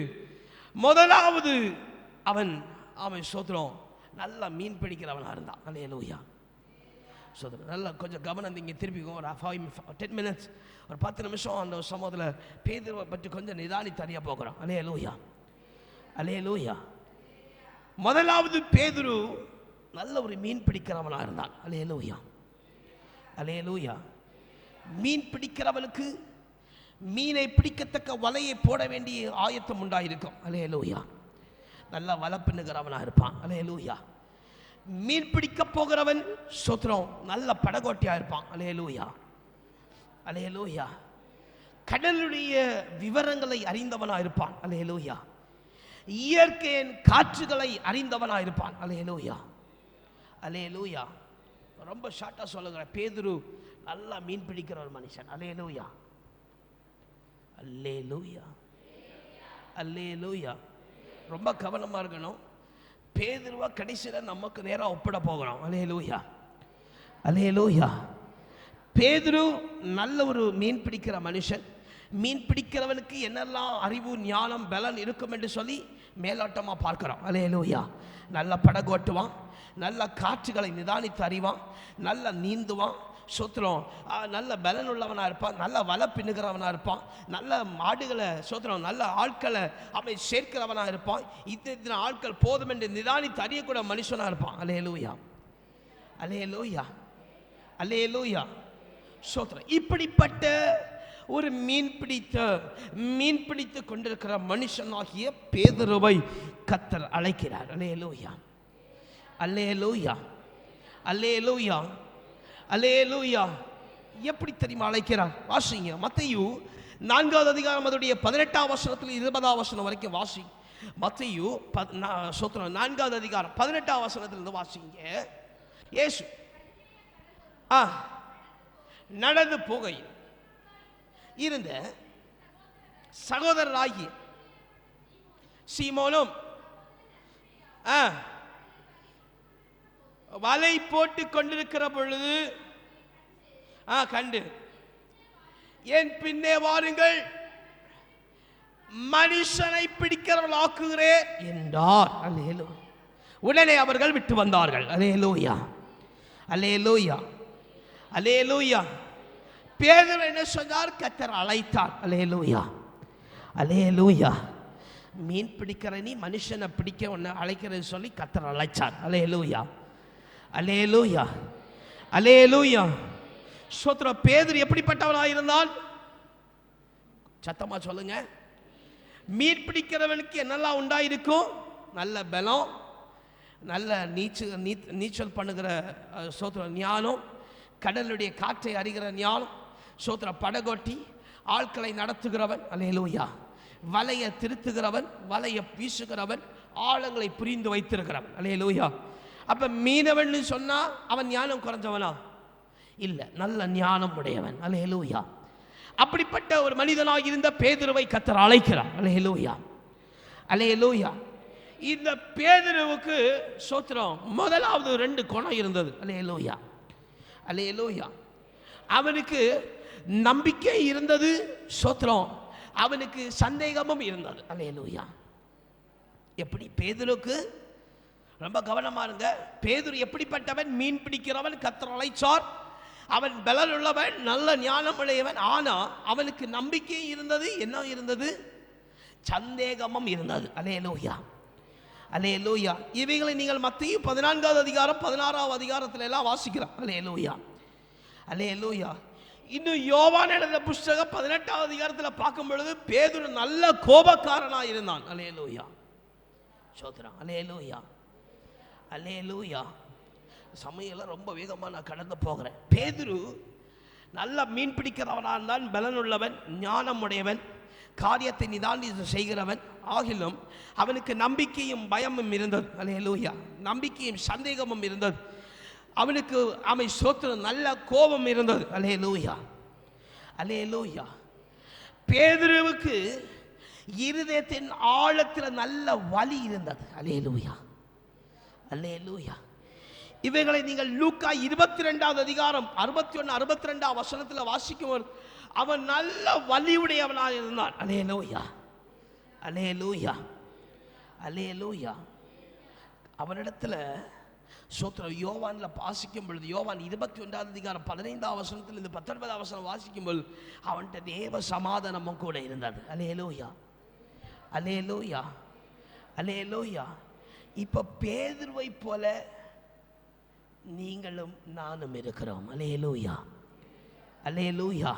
A: முதலாவது அவன் சோத்திரம் நல்லா மீன் பிடிக்கிறவனாக இருந்தான். அல்லேலூயா. சோதனை நல்லா கொஞ்சம் கவனம் இங்கே திருப்பிக்கும். ஒரு 10 minutes, ஒரு 10 நிமிஷம் அந்த சமூகத்தில் பேதுருவை பற்றி கொஞ்சம் நிதானித்து அறிய போகிறோம். அல்லேலூயா, அல்லேலூயா. முதலாவது பேதுரு நல்ல ஒரு மீன் பிடிக்கிறவனாக இருந்தான். அல்லேலூயா, அல்லேலூயா. மீன் பிடிக்கிறவனுக்கு மீனை பிடிக்கத்தக்க வலையை போட வேண்டிய ஆயத்தம் உண்டாயிருக்கும். அல்லேலூயா. நல்லா வலை பின்னுகிறவனாக இருப்பான். அல்லேலூயா. மீன் பிடிக்க போகிறவன் சோத்திரம் நல்ல படகோட்டியா இருப்பான். அல்லேலூயா, அல்லேலூயா. கடலுடைய விவரங்களை அறிந்தவனா இருப்பான். அல்லேலூயா. இயற்கையின் காற்றுகளை அறிந்தவனா இருப்பான். அல்லேலூயா, அல்லேலூயா. ரொம்ப ஷார்ட்டா சொல்லுகிற, பேதுரு நல்லா மீன் பிடிக்கிற ஒரு மனுஷன். அல்லேலூயா, அல்லேலூயா, அல்லேலூயா. ரொம்ப கவனமா இருக்கணும். பேதுருவா கடைசியில் நமக்கு நேராக ஒப்பிட போகிறோம். அல்லேலூயா, அல்லேலூயா. பேதுரு நல்ல ஒரு மீன் பிடிக்கிற மனுஷன். மீன் பிடிக்கிறவனுக்கு என்னெல்லாம் அறிவு, ஞானம், பலன் இருக்கும் என்று சொல்லி மேலோட்டமாக பார்க்கிறோம். அல்லேலூயா. நல்ல படகோட்டுவான், நல்ல காற்றுகளை நிதானித்து அறிவான், நல்ல நீந்துவான். சோத்திரம் நல்ல பலன் உள்ளவனாக இருப்பான், நல்ல வலை பின்னுகிறவனாக இருப்பான், நல்ல மாடுகளை சோத்திரம் நல்ல ஆட்களை அவனை சேர்க்கிறவனாக இருப்பான். இத்தனை ஆட்கள் போதும் என்று நிதானித்து அறியக்கூட மனுஷனாக இருப்பான். அல்லேலூயா, அல்லேலூயா, அல்லேலூயா. சோத்திரம் இப்படிப்பட்ட ஒரு மீன் பிடித்து கொண்டிருக்கிற மனுஷனாகிய பேதுருவை கர்த்தர் அழைக்கிறார். அல்லேலூயா, அல்லேலூயா, அல்லேலூயா, அல்லேலூயா. எப்படி தெரியுமா அழைக்கிறார்? வாசிங்க. மத்தேயு 4வது அதிகாரம் அதோடைய 18ஆம் வசனத்தில் 20ஆம் வசனம் வரைக்கும் வாசி. மத்தேயு 4வது அதிகாரம் 18ஆம் வசனத்திலிருந்து வாசிங்க. இயேசு நடந்து போகையில் இருந்த சகோதரராகிய சீமோனும் வலை போட்டு கொண்டிருக்கிற பொழுது கண்டு, என் பின்னே வாருங்கள், மனுஷனை பிடிக்கிறவர்கள் ஆக்குகிறேன் என்றார். அல்லேலூயா. உடனே அவர்கள் விட்டு வந்தார்கள். அல்லேலூயா, அல்லேலூயா, அல்லேலூயா. பேதுரு என்ன சொன்னார்? கர்த்தர் அழைத்தார். அல்லேலூயா, அல்லேலூயா. மீன் பிடிக்கிற நீ மனுஷனை பிடிக்க உன்னை அழைக்கிறேன்னு சொல்லி கர்த்தர் அழைச்சார். அல்லேலூயா, அல்லேலூயா, அல்லேலூயா. சோத்ர பேதுரு எப்படிப்பட்டவனாக இருந்தான்? சத்தமா சொல்லுங்க. மீன் பிடிக்கிறவனுக்கு என்னெல்லாம் உண்டாயிருக்கும்? நல்ல பலம், நல்ல நீச்சல் பண்ணுகிற சோத்ர ஞானம், கடலுடைய காற்றை அறிகிற ஞானம், சோத்ர படகோட்டி, ஆட்களை நடத்துகிறவன். அல்லேலூயா. வலையை திருத்துகிறவன், வலையை வீசுகிறவன், ஆழங்களை புரிந்து வைத்திருக்கிறவன். அல்லேலூயா. அப்ப மீனவன் சொன்னா அவன் ஞானம் குறைஞ்சவனா? இல்ல, நல்ல ஞானம் உடையவன். அல்லேலூயா. அப்படிப்பட்ட ஒரு மனிதனாக இருந்த பேதுருவை கர்த்தர் அழைக்கிறார். அல்லேலூயா, அல்லேலூயா. இந்த பேதுருவுக்கு சோத்திரம் முதலாவது 2 குணம் இருந்தது. அல்லேலூயா, அல்லேலூயா. அவனுக்கு நம்பிக்கை இருந்தது, ஸ்தோத்திரம், அவனுக்கு சந்தேகமும் இருந்தது. அல்லேலூயா. எப்படி பேதுருக்கு, ரொம்ப கவனமா இருங்க, பேதுரு எப்படிப்பட்டவன்? மீன் பிடிக்கிறவன், கர்த்தர் அழைச்சார், அவன் பலன் உள்ளவன், நல்ல ஞானம் உடையவன். ஆனா அவனுக்கு நம்பிக்கை இருந்தது, என்ன இருந்தது? சந்தேகமும் இருந்தது. அல்லேலூயா, அல்லேலூயா. இவைகளை நீங்கள் மத்தேயு 14வது அதிகாரம் 16வது அதிகாரத்துல எல்லாம் வாசிக்கிறோம். அல்லேலூயா, அல்லேலூயா. இன்னும் யோவான் எழுதின புத்தகம் 18வது அதிகாரத்தில் பார்க்கும் பொழுது பேதுரு நல்ல கோபக்காரனாக இருந்தான். அல்லேலூயா, சோதரா, அல்லேலூயா, அல்லேலூயா. சமையல ரொம்ப வேகமாக நான் கடந்து போகிறேன். பேதுரு நல்ல மீன் பிடிக்கிறவனாக இருந்தான், பலன் உள்ளவன், ஞானம் உடையவன், காரியத்தை நிதானி செய்கிறவன். ஆகிலும் அவனுக்கு நம்பிக்கையும் பயமும் இருந்தது. அல்லேலூயா, நம்பிக்கையும் சந்தேகமும் இருந்தது. அவனுக்கு அவன் ஸ்தோத்திரம் நல்ல கோபம் இருந்தது. அல்லேலூயா, அல்லேலூயா. பேதுருவுக்கு இருதயத்தின் ஆழத்தில் நல்ல வலி இருந்தது. அல்லேலூயா, அல்லேலூயா. இவைகளை நீங்கள் லூக்கா 22வது அதிகாரம் 61 62 வசனத்தில் வாசிக்கும். அவன் நல்ல வலியுடையவனாக இருந்தான். அல்லேலூயா, அல்லேலூயா, அல்லேலூயா. அவனிடத்துல ஸ்தோத்திரம் யோவான்ல வாசிக்கும் பொழுது, யோவான் 21வது அதிகாரம் 15வது வசனத்தில் இருந்து 19வது வசனம் வாசிக்கும் பொழுது அவன்கிட்ட தேவ சமாதானமும் கூட இருந்தது. அல்லேலூயா, அல்லேலூயா, அல்லேலூயா. இப்ப பேதுருவை போல நீங்களும் நானும் இருக்கிறோம். அல்லேலூயா, அல்லேலூயா.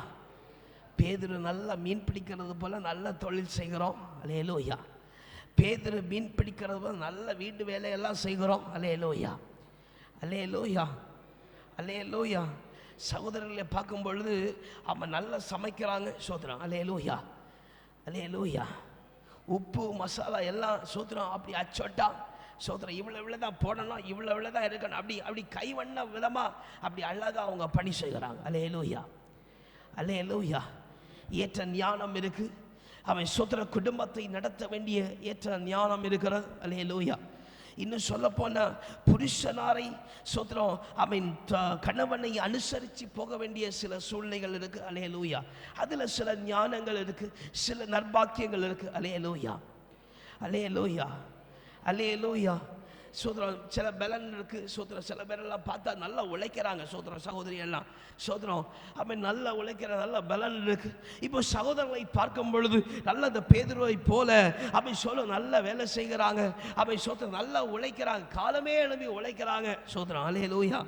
A: பேதுரு நல்ல மீன் பிடிக்கிறது போல நல்ல தொழில் செய்கிறோம். அல்லேலூயா. பேதுரு மீன் பிடிக்கிறது போல நல்ல வீட்டு வேலையெல்லாம் செய்கிறோம். அல்லேலூயா, அல்லேலூயா, அல்லேலூயா. சகோதரர்களை பார்க்கும் பொழுது அவன் நல்லா சமைக்கிறாங்க, சோதரம். அல்லேலூயா, அல்லேலூயா. உப்பு மசாலா எல்லாம் சோதரம் அப்படி அச்சோட்டா சோதரம் இவ்வளோ தான் போடணும், இவ்வளோ தான் இருக்கணும், அப்படி அப்படி கைவண்ண விதமாக அப்படி அழகாக அவங்க பணி செய்கிறாங்க. அல்லேலூயா, அல்லேலூயா. ஏற்ற ஞானம் இருக்கு. அவன் சோதர குடும்பத்தை நடத்த வேண்டிய ஏற்ற ஞானம் இருக்கிறது. அல்லேலூயா. இன்னும் சொல்ல போன புருஷனாரை சோதரம் அவன் கணவனை அனுசரித்து போக வேண்டிய சில சூழ்நிலைகள் இருக்கு. அல்லேலூயா. அதுல சில ஞானங்கள் இருக்கு, சில நற்பாக்கியங்கள் இருக்கு. அல்லேலூயா, அல்லேலூயா, அல்லேலூயா. சோதரம் சில பலன் இருக்கு. சோதரம் சில பேரெல்லாம் பார்த்தா நல்லா உழைக்கிறாங்க. சோதரம் சகோதரி எல்லாம் சோதரம் அவன் நல்லா உழைக்கிற நல்ல பலன் இருக்கு. இப்போ சகோதரர்களை பார்க்கும் பொழுது நல்ல இந்த பேதுருவை போல அவன் சொல்ல நல்ல வேலை செய்கிறாங்க. அவன் சோதரம் நல்லா உழைக்கிறாங்க, காலமே எழுப்பி உழைக்கிறாங்க. சோதரம் அல்லேலூயா,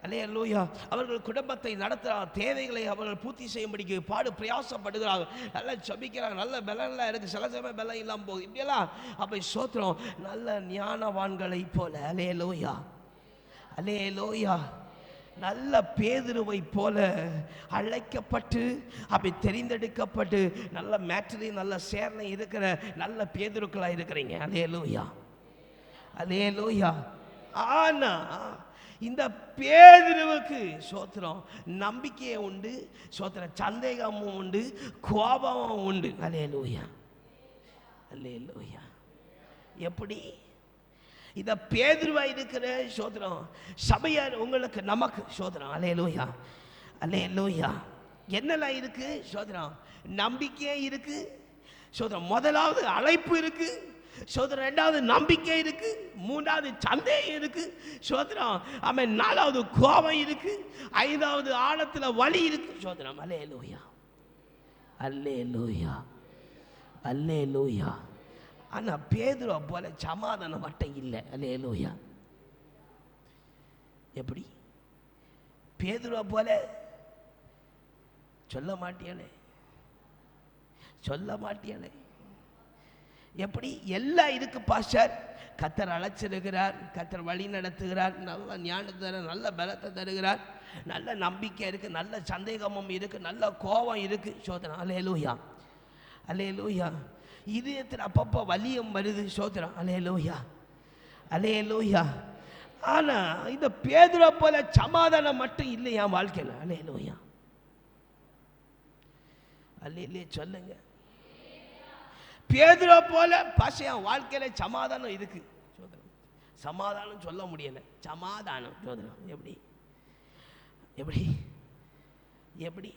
A: அல்லேலூயா. அவர்கள் குடும்பத்தை நடத்துகிறாங்க, தேவைகளை அவர்கள் பூர்த்தி செய்யும்படிக்கு பிரயாசப்படுகிறாங்க, நல்லா ஜெபிக்கிறாங்க, நல்ல பலன்லாம் இருக்குது. சில சமயம் பலம் இல்லாமல் போகுது. இப்படியெல்லாம் அப்போ சோத்திரம் நல்ல ஞானவான்களை போல. அல்லேலூயா, அல்லேலூயா. நல்ல பேதுருவை போல அழைக்கப்பட்டு அப்படி தெரிந்தெடுக்கப்பட்டு நல்ல மேட்டரி நல்ல சேர்னை இருக்கிற நல்ல பேதுருக்களாக இருக்கிறீங்க. அல்லேலூயா, அல்லேலூயா. ஆனா இந்த பேதுருவுக்கு சோத்திரம் நம்பிக்கையே உண்டு, சோத்திரம் சந்தேகமும் உண்டு, கோபமும் உண்டு. அல்லேலூயா, அல்லேலூயா. எப்படி இந்த பேதுருவா இருக்கிற சோத்திரம் சபையார் உங்களுக்கு நமக்கு சோத்திரம். அல்லேலூயா, அல்லேலூயா. என்னெல்லாம் இருக்கு சோத்திரம்? நம்பிக்கை இருக்கு சோத்திரம். முதலாவது அழைப்பு இருக்கு சோதரம், ரெண்டாவது நம்பிக்கை இருக்கு, மூன்றாவது சந்தேகம் இருக்கு சோதரம், அவன் நாலாவது கோபம் இருக்கு, ஐந்தாவது ஆழத்துல வலி இருக்கு சோதரம். அல்லேலூயா, அல்லேலூயா, அல்லேலூயா. ஆனா பேதுருவை போல சமாதானம் மட்டும் இல்லை. அல்லேலூயா. எப்படி பேதுருவை போல சொல்ல மாட்டியானே, சொல்ல மாட்டியானே. எப்படி எல்லாம் இருக்கு பாஸ்டர். கர்த்தர் அழைச்சிருக்கிறார், கர்த்தர் வழி நடத்துகிறார், நல்ல ஞானத்தை நல்ல பலத்தை தருகிறார், நல்ல நம்பிக்கை இருக்கு, நல்ல சந்தேகமும் இருக்கு, நல்ல கோபம் இருக்கு சோதரம். அல்லேலூயா, அல்லேலூயா. இதயத்தில் அப்பப்போ வலியும் வருது சோதரம். அல்லேலூயா, அல்லேலூயா. ஆனா இந்த பேதுரை போல சமாதானம் மட்டும் இல்லை என் வாழ்க்கையில். அல்லேலூயா, அல்லேலூயா. சொல்லுங்க, பேதுரை போல பாஷையா வாழ்க்கையில சமாதானம் இருக்கு சோதரம். சமாதானம் சொல்ல முடியல, சமாதானம் சோதரம். எப்படி எப்படி எப்படி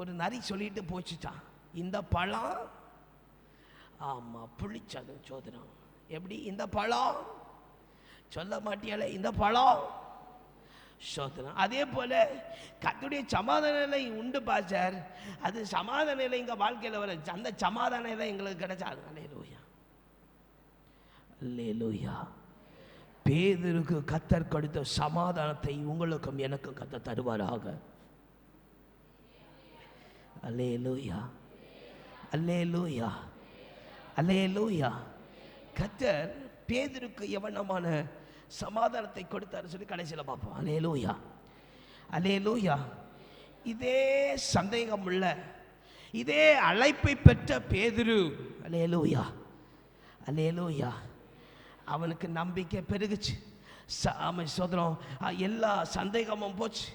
A: ஒரு நரி சொல்லிட்டு போச்சுட்டான், இந்த பழம் ஆமா புளிச்சது சோதனம். எப்படி இந்த பழம் சொல்ல மாட்டியால, இந்த பழம் சோதனம். அதே போல கர்த்தருடைய சமாதான நிலை உண்டு பாஸ்டர், அது சமாதான நிலை எங்க வாழ்க்கையில் வர, அந்த சமாதான நிலை எங்களுக்கு கிடைச்சாது. அல்லேலூயா அல்லேலூயா. பேதுருக்கு கர்த்தர் கொடுத்த சமாதானத்தை உங்களுக்கும் எனக்கும் கர்த்தர் தருவாராக. அல்லேலூயா அல்லேலூயா அல்லேலூயா. கர்த்தர் பேதுருக்கு எவனமான சமாதானத்தை கொடுத்தார் சொல்லி கடைசியில் பார்ப்போம். அல்லேலூயா அல்லேலூயா. இதே சந்தேகம் உள்ள, இதே அழைப்பை பெற்ற பேதுரு, அல்லேலூயா அல்லேலூயா, அவனுக்கு நம்பிக்கை பெருகுச்சு. சோதரம் எல்லா சந்தேகமும் போச்சு,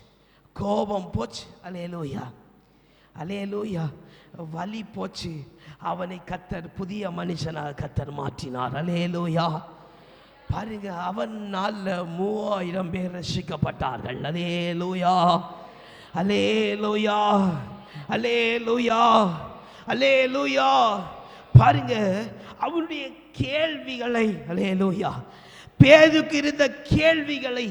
A: கோபம் போச்சு. அல்லேலூயா அல்லேலூயா. வலி போச்சு. அவனை கர்த்தர் புதிய மனுஷனாக கர்த்தர் மாற்றினார். அல்லேலூயா. பாருங்க, அவன் நாள்ல 3000 பேர் ரட்சிக்கப்பட்டார்கள். அல்லேலூயா அல்லேலூயா அல்லேலூயா அல்லேலூயா. பாருங்க, அவருடைய கேள்விகளை, அல்லேலூயா, பேதுக்கு இருந்த கேள்விகளை,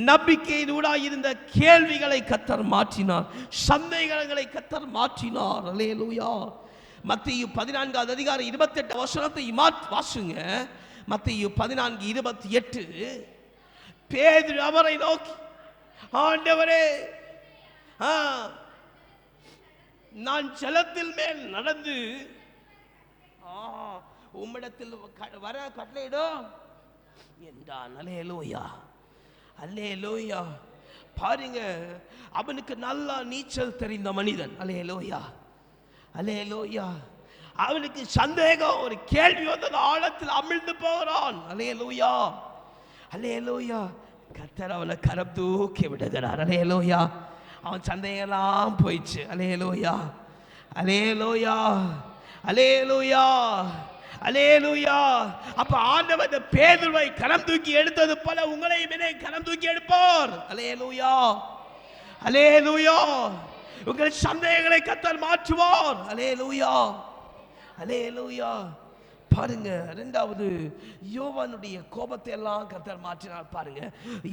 A: நம்பிக்கையினூடா இருந்த கேள்விகளை கர்த்தர் மாற்றினார். சந்தேகங்களை கர்த்தர் மாற்றினார். அல்லேலூயா. மத்தேயு 14 அதிகாரம் 28 வசனத்தை வாசுங்க. மத்தேயு 14:28. பேதுரு அவரை நோக்கி, ஆண்டவரே, நான் ஜலத்தில் மேல் நடந்து உம்மிடத்தில் வர கட்டளையிடும் என்றான். அல்லேலூயா அல்லேலூயா. பாருங்க, அவனுக்கு நல்லா நீச்சல் தெரிந்த மனிதன். அல்லேலூயா அல்லேலூயா. அவனுக்கு சந்தேகம், ஒரு கேள்வி வந்தது, ஆழத்தில் அமிழ்ந்து போகிறான். அல்லேலூயா அல்லேலூயா. கர்த்தர் அவனை கரம் தூக்கி விடுகிறார். அல்லேலூயா. அவன் சந்தேகம்லாம் போயிடுச்சு. அல்லேலூயா அல்லேலூயா அல்லேலூயா அல்லேலூயா. அப்ப ஆண்டவர் இந்த பேதுருவை கரம் தூக்கி எடுத்தது போல உங்களையும் என்னை கரம் தூக்கி எடுப்பார். அல்லேலூயா அல்லேலூயா. உங்கள் சந்தேகங்களை கர்த்தர் மாற்றுவார். அல்லேலூயா அல்லேலூயா. பாருங்க, இரண்டாவது யோவானுடைய கோபத்தை எல்லாம் கர்த்தர் மாற்றினார். பாருங்க,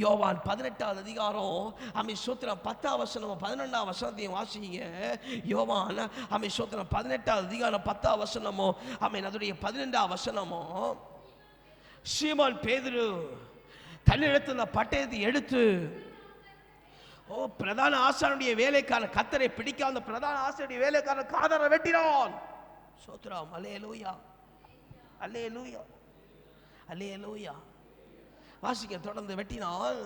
A: யோவான் 18 அதிகாரம் சூத்திரம் 10 வசனம் 11 வசனத்தையும் வாசிங்க. யோவான் சூத்திரம் 18 அதிகாரம் 10 வசனமோ அதோடைய 12 வசனமோ, சீமோன் பேதுரு தன்னிடத்துல பட்டயத்தை எடுத்து, பிரதான ஆசாரியனுடைய வேலைக்காரன், கர்த்தரை பிடிக்காத பிரதான ஆசாரியனுடைய வேலைக்காரன் காதரை வெட்டினான். சோத்ரம். அல்லேலூயா அல்லேலூயா அல்லேலூயா. வாசிக்க தொடர்ந்து. வெட்டினான்.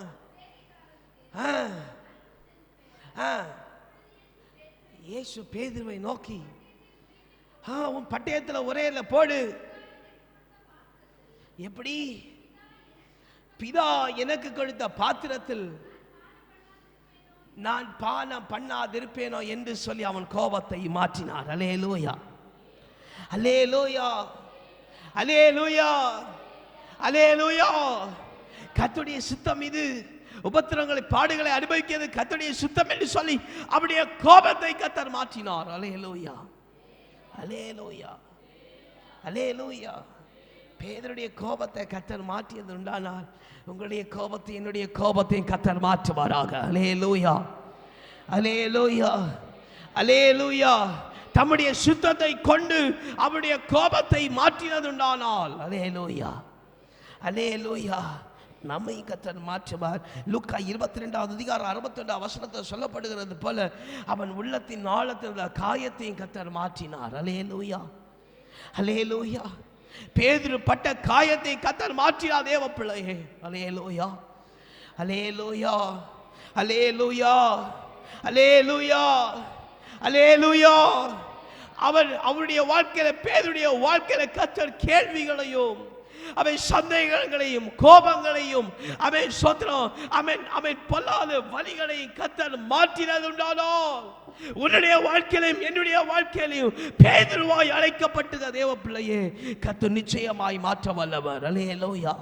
A: இயேசு பேதுருவை நோக்கி, உன் பட்டயத்தில் ஒரே போடு. எப்படி? பிதா எனக்கு கொடுத்த பாத்திரத்தில் நான் பானம் பண்ணாதிருப்பேனோ என்று சொல்லி அவன் கோபத்தை மாற்றினார். அல்லேலூயா அல்லேலூயா அல்லேலூயா அல்லேலூயா. கர்த்தருடைய சித்தம் இது. உபத்திரங்களை, பாடுகளை அனுபவிக்கிறது கர்த்தருடைய சித்தம் என்று சொல்லி அவருடைய கோபத்தை கர்த்தர் மாற்றினார். அல்லேலூயா அல்லேலூயா அல்லேலூயா. பேதுருடைய கோபத்தை கர்த்தர் மாற்றியது உண்டானால் உங்களுடைய கோபத்தை, என்னுடைய கோபத்தையும் கர்த்தர் மாற்றுவாராக. அல்லேலூயா அல்லேலூயா அல்லேலூயா. தம்முடைய சுத்தத்தை கொண்டு அவருடைய கோபத்தை மாற்றினதுண்டானால், அல்லேலூயா அல்லேலூயா, நம்மை கர்த்தர் மாற்றுவார். லூக்கா 22 அதிகாரம் 61 வசனத்தில் சொல்லப்படுகிறது போல அவன் உள்ளத்தின் ஆழத்தில் உள்ள காயத்தையும் கர்த்தர் மாற்றினார். அல்லேலூயா அல்லேலூயா. பேதுரு பட்ட காயத்தை கர்த்தர் மாற்றினார். தேவ பிள்ளையே, அல்லேலூயா அல்லேலூயா அல்லேலூயா அல்லேலூயா அல்லேலூயா. அவருடைய வாழ்க்கையில, பேதுருடைய வாழ்க்கையில கர்த்தர் கேள்விகளையும் அவன் சந்தேகங்களையும் கோபங்களையும் அவன் சொத்திரம் அவன் பொல்லாத வழிகளையும் கர்த்தர் மாற்றினது உண்டானால் உன்னுடைய வாழ்க்கையிலும் என்னுடைய வாழ்க்கையிலும் பேதுருவாய் அழைக்கப்பட்ட தேவ பிள்ளையே, கர்த்தர் நிச்சயமாய் மாற்ற வல்லவர். அல்லேலூயா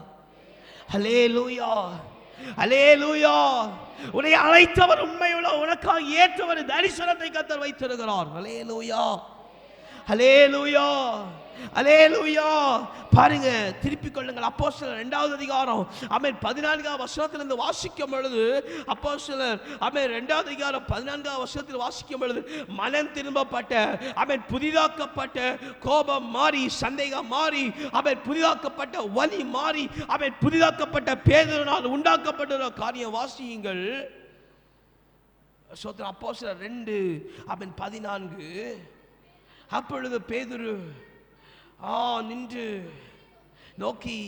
A: அல்லேலூயா அல்லேலூயா. உன்னை அழைத்தவர் உண்மையுள்ள, உனக்காக ஏற்றவர் தரிசனத்தை கர்த்தர் வைத்திருக்கிறார். அல்லேலூயா, அல்லேலூயா, அல்லேலூயா. பாருங்க, திருப்பிக் கொள்ளுங்கள். அப்போஸ்தலர் 2வது அதிகாரம் 14வது வசனத்திலிருந்து வாசிக்கும் பொழுது, அப்போஸ்தலர் 2வது அதிகாரம் 14வது வசனத்தில் வாசிக்கும் பொழுது, மனம் திரும்பப்பட்ட புதிதாக்கப்பட்ட கோபம் மாறி, சந்தேகம் மாறி, புதிதாக்கப்பட்ட வலி மாறி, புதிதாக்கப்பட்ட பேதுருவினால் உண்டாக்கப்பட்ட காரியம் வாசியுங்கள். அப்போஸ்தலர் 2:14. அப்பொழுது பேதுரு நின்று நோக்கி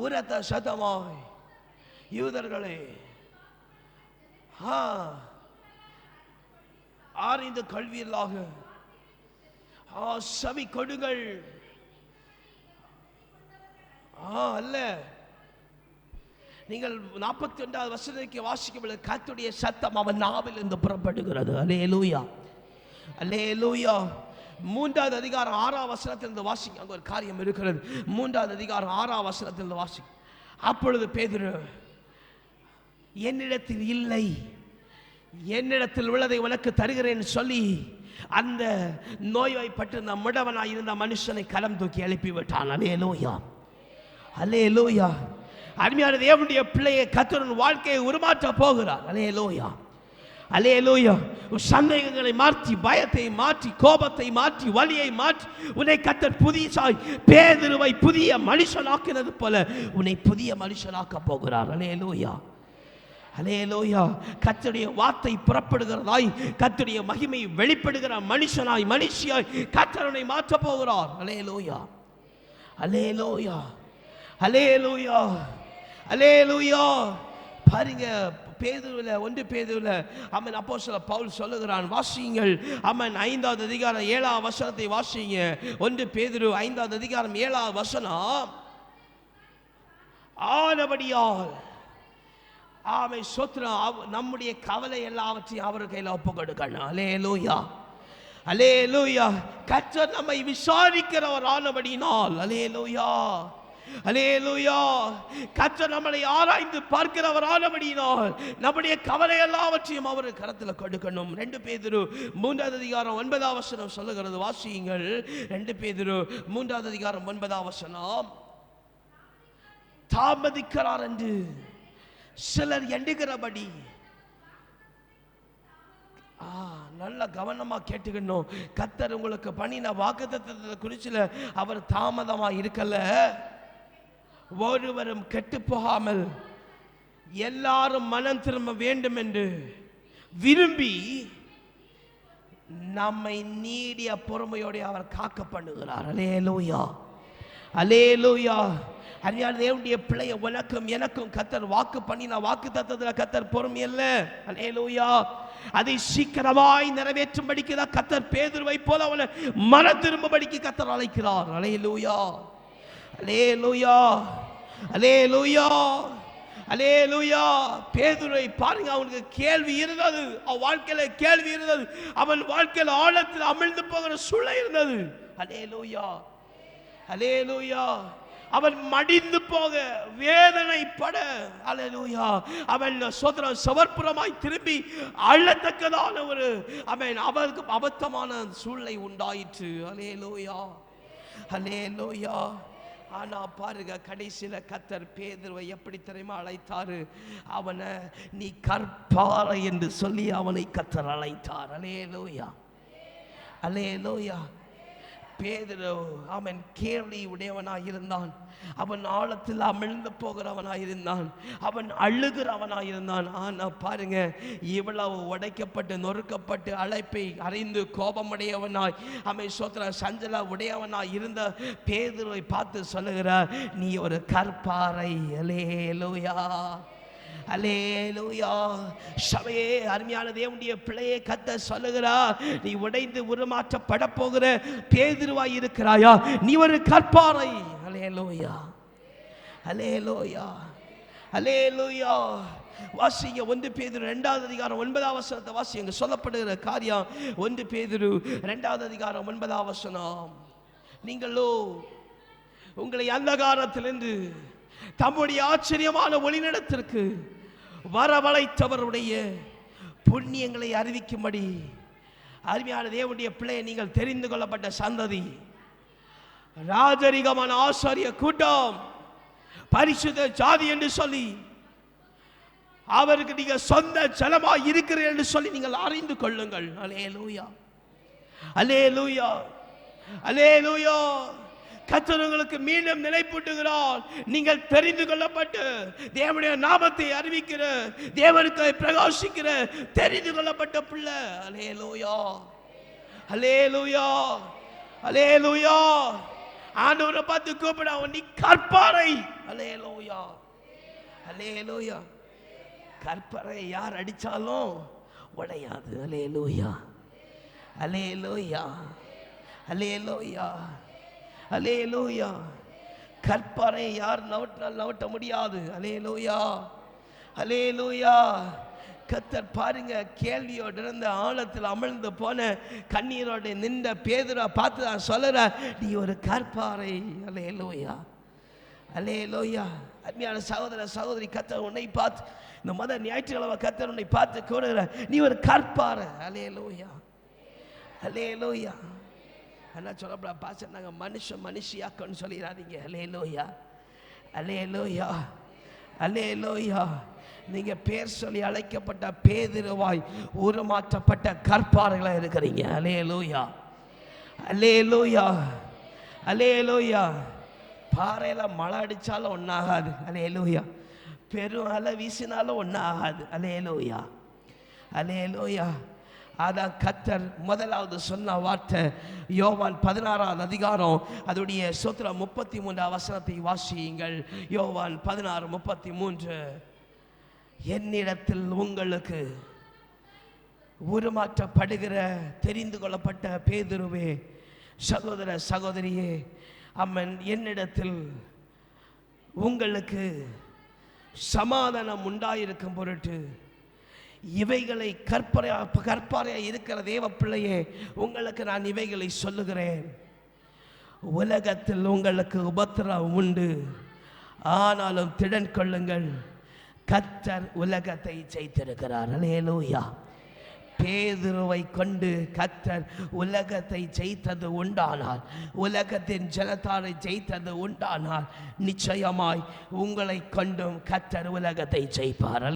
A: உரத்த சத்தமாய், யூதர்களே, ஆறிந்த கல்வியல்லாக செவி கொடுங்கள். அல்ல, நீங்கள் 42வது வசனத்தை வாசிக்கும் கர்த்தருடைய சத்தம் அவன் நாவில் இருந்து புறப்படுகிறது. அல்லேலூயா, அல்லேலூயா. 3வது அதிகாரம் 6வது வசனத்திலிருந்து வாசிங்க. அங்க ஒரு காரியம் இருக்கிறது. 3வது அதிகாரம் 6வது வசனத்திலிருந்து வாசிங்க. அப்பொழுது பேதுரு, என்னிடத்தில் இல்லை, என்னிடத்தில் உள்ளதை உனக்கு தருகிறேன் சொல்லி அந்த நோய்வாய்ப்பட்டிருந்த முடவனாய் இருந்த மனுஷனை கலம் தூக்கி எழுப்பி விட்டான். அல்லேலூயா, அல்லேலூயா. அருமையான தேவனுடைய பிள்ளையை கர்த்தர் வாழ்க்கையை உருமாற்ற போகிறார். அல்லேலூயா, அல்லேலூயா. சந்தேகங்களை மாற்றி, பயத்தை மாற்றி, கோபத்தை மாற்றி, வலியை மாற்றி, உன்னை கர்த்தர் புதியசாய் பேதுருவை புதிய மனுஷனாக்கினது போல உன்னை புதிய மனுஷனாக்க போகிறார். அல்லேலூயா, அல்லேலூயா. கர்த்தருடைய வார்த்தை புறப்படுகிறதாய், கர்த்தருடைய மகிமை வெளிப்படுகிற மனுஷனாய், மனுஷியாய் கர்த்தர் உன்னை மாற்ற போகிறார். அல்லேலூயா, அல்லேலூயா, அல்லேலூயா, அல்லேலூயா. பாருங்க, பேதுருவில் 1 பேதுருவில் அப்போஸ்தலர் பவுல் சொல்லுகிறான். வாசியுங்கள். 5வது அதிகாரம் 7வது வசனத்தை வாசிங்க. 1 பேதுரு 5வது அதிகாரம் 7வது வசனம். ஆனபடியால் சோத்திரம், நம்முடைய கவலை எல்லாவற்றையும் அவர் கையில் ஒப்பு கொடுக்கணும். அல்லேலூயா, அல்லேலூயா. கர்த்தர் நம்மை விசாரிக்கிறவர் ஆனபடியினால், அல்லேலூயா, அல்லேலூயா. கர்த்தர் நம்மளை ஆராய்ந்து பார்க்கிறவர் ஆனபடியினால் நம்முடைய கவலை எல்லாவற்றையும் அவர் கரத்தில் கொடுக்கணும். 2 பேதுரு 3வது அதிகாரம் 9வது வசனம் சொல்லுகிறது. வாசியுங்கள். 2 பேதுரு 3வது அதிகாரம் 9வது வசனம். தாமதிக்கிறார் என்று சிலர் எண்ணுகிறபடி, நல்ல கவனமா கேட்டுக்கணும். கர்த்தர் உங்களுக்கு பண்ணின வாக்குத்தத்தத்தை குறிச்சில அவர் தாமதமா இருக்கல. ஒருவரும் கெட்டு போகாமல் எல்லாரும் மனம் திரும்ப வேண்டும் என்று விரும்பி நம்மை நீடிய பொறுமையோடு அவர் காக்க பண்ணுகிறார். அல்லேலூயா, அல்லேலூயா. அறியாத தேவனுடைய பிள்ளைய உனக்கும் எனக்கும் கர்த்தர் வாக்கு பண்ணின வாக்கு தத்தத்தில் கர்த்தர் பொறுமை அல்ல. அல்லேலூயா. அதை சீக்கிரமாய் நிறைவேற்றும்படிக்கு தான் கர்த்தர் பேதுருவை போல அவனை மன திரும்பும்படிக்கு கர்த்தர் அழைக்கிறார். அல்லேலூயா, அல்லேலூயா, அல்லேலூயா, அல்லேலூயா. பேதுருவை பாருங்க, அவனுக்கு கேள்வி இருந்தது. அவன் வாழ்க்கையில கேள்வி இருந்தது. அவன் வாழ்க்கையில ஆழத்தில் அமிழ்ந்து போகிற சூழல் இருந்தது. அல்லேலூயா, அல்லேலூயா. அவன் மடிந்து போக, வேதனைப்பட, அல்லேலூயா, அவன் சோதரன் சவர்ப்புறமாய் திரும்பி அழத்தக்கதான ஒரு அவனுக்கு அபத்தமான சூழ்நிலை உண்டாயிற்று. அல்லேலூயா, அல்லேலூயா. ஆனா பாருங்க, கடைசியில கர்த்தர் பேதுருவை எப்படி தெரியுமா அழைத்தாரு? அவனை நீ கற்பாறை என்று சொல்லி அவனை கர்த்தர் அழைத்தார். அல்லேலூயா, அல்லேலூயா. பேதுரு அவன் கேள்வி உடையவனாய் இருந்தான். அவன் ஆழத்தில் அமிழ்ந்து போகிறவனாய் இருந்தான். அவன் அழுகிறவனாய் இருந்தான். ஆனா பாருங்க, இவ்வளவு உடைக்கப்பட்டு நொறுக்கப்பட்டு அழைப்பை அறிந்து கோபமுடையவனாய் அவன் சோத்திர சஞ்சல உடையவனாய் இருந்த பேதுருவை பார்த்து சொல்லுகிறார், நீ ஒரு கற்பாறை. அல்லேலூயா, அல்லேலூயா. சபையே, அருமையான தேவனுடைய பிள்ளையை கர்த்தர் சொல்லுகிறார், நீ உடைந்து உருமாற்றப்பட போகிற பேதுருவாய் இருக்கிறாயா? நீ ஒரு கற்பாறை. அல்லேலூயா, அல்லேலூயா, அல்லேலூயா. வாசிங்க 1 பேதுரு 2வது அதிகாரம் 9வது வசனத்தை வாசிங்க. சொல்லப்படுகிற காரியம் 1 பேதுரு 2வது அதிகாரம் 9வது வசனம். நீங்களோ உங்களை அந்தகாரத்திலிருந்து தம்முடைய ஆச்சரியமான ஒளிநடத்திற்கு வரவழைத்தவருடைய புண்ணியங்களை அறிவிக்கும்படி அருமையான தேவனுடைய பிள்ளையை நீங்கள் தெரிந்து கொள்ளப்பட்ட சந்ததி, ராஜரிகமான ஆசாரிய கூட்டம், பரிசுத்த ஜாதி என்று சொல்லி அவருக்கு நீங்க சொந்த ஜனமாய் இருக்கிறீர்கள் என்று சொல்லி நீங்கள் அறிந்து கொள்ளுங்கள். அல்லேலூயா, அல்லேலூயா, அல்லேலூயா. கர்த்தர் உங்களுக்கு மீண்டும் நிலைப்பூட்டுகிறார். நீங்கள் தெரிந்து கொள்ளப்பட்டு தேவனுடைய நாமத்தை அறிவிக்கிற, தேவனுக்கு பிரகாசிக்கிற தெரிந்து கொள்ளப்பட்ட பிள்ளை. அல்லேலூயா, அல்லேலூயா, அல்லேலூயா. ஆண்டவரை பார்த்து கூப்பிட, நீ கற்பாறை. அல்லேலூயா, அல்லேலூயா. கற்பரை யார் அடிச்சாலும் உடையாது. அல்லேலூயா, அல்லேலூயா, அல்லேலூயா, அல்லேலூயா. கற்பரை யார் நவட்ட முடியாது. அல்லேலூயா, அல்லேலூயா. கர்த்தர் பாருங்க, கேள்வியோடு இருந்த ஆழத்தில் அமிழ்ந்து போன கண்ணீரோடு நின்ற பேதுரை பார்த்து தான் சொல்லுற, நீ ஒரு கற்பாறை. அல்லேலூயா, அல்லேலூயா. அருமையான சகோதர சகோதரி, கர்த்தர் உன்னை பார்த்து இந்த ஞாயிற்றுக்கிழமை கர்த்தர் உன்னை பார்த்து கூறுகிற, நீ ஒரு கற்பாறை. அல்லேலூயா, அல்லேலூயா. என்ன சொல்லப்பட பாச, நாங்கள் மனுஷியாக்கன்னு சொல்லிடாதீங்க. அல்லேலூயா, அல்லேலூயா, அல்லேலூயா. நீங்க பேர் சொல்லி அழைக்கப்பட்ட பேதுருவாய் உருமாற்றப்பட்ட கற்பாறைகளாக இருக்கிறீங்க. அல்லேலூயா, அல்லேலூயா, அல்லேலூயா. பாறையில மழை அடிச்சாலும் ஒன்றாகாது. அல்லேலூயா. பெரும் அலை வீசினாலும் ஒன்றாகாது. அல்லேலூயா, அல்லேலூயா. அதான் கர்த்தர் முதலாவது சொன்ன வார்த்தை. யோவான் 16 அதிகாரம் அதோடைய சூத்திரம் 33 வசனத்தை வாசியுங்கள். யோவான் 16:33. என்னிடத்தில் உங்களுக்கு உருமாற்றப்படுகிற தெரிந்து கொள்ளப்பட்ட பேதுருவே, சகோதர சகோதரியே, அம்மன், என்னிடத்தில் உங்களுக்கு சமாதானம் உண்டாயிருக்கும் பொருட்டு இவைகளை கற்பாறையா இருக்கிற தேவ பிள்ளையே, உங்களுக்கு நான் இவைகளை சொல்லுகிறேன். உலகத்தில் உங்களுக்கு உபத்திரவம் உண்டு, ஆனாலும் திடன் கொள்ளுங்கள், கர்த்தர் உலகத்தை ஜெயித்திருக்கிறார். அல்லேலூயா. பேதுருவை கொண்டு கர்த்தர் உலகத்தை ஜெயித்தது உண்டானால், உலகத்தின் ஜனத்தாரை ஜெயித்தது உண்டானால், நிச்சயமாய் உங்களை கொண்டும் கர்த்தர் உலகத்தை ஜெயிப்பார்.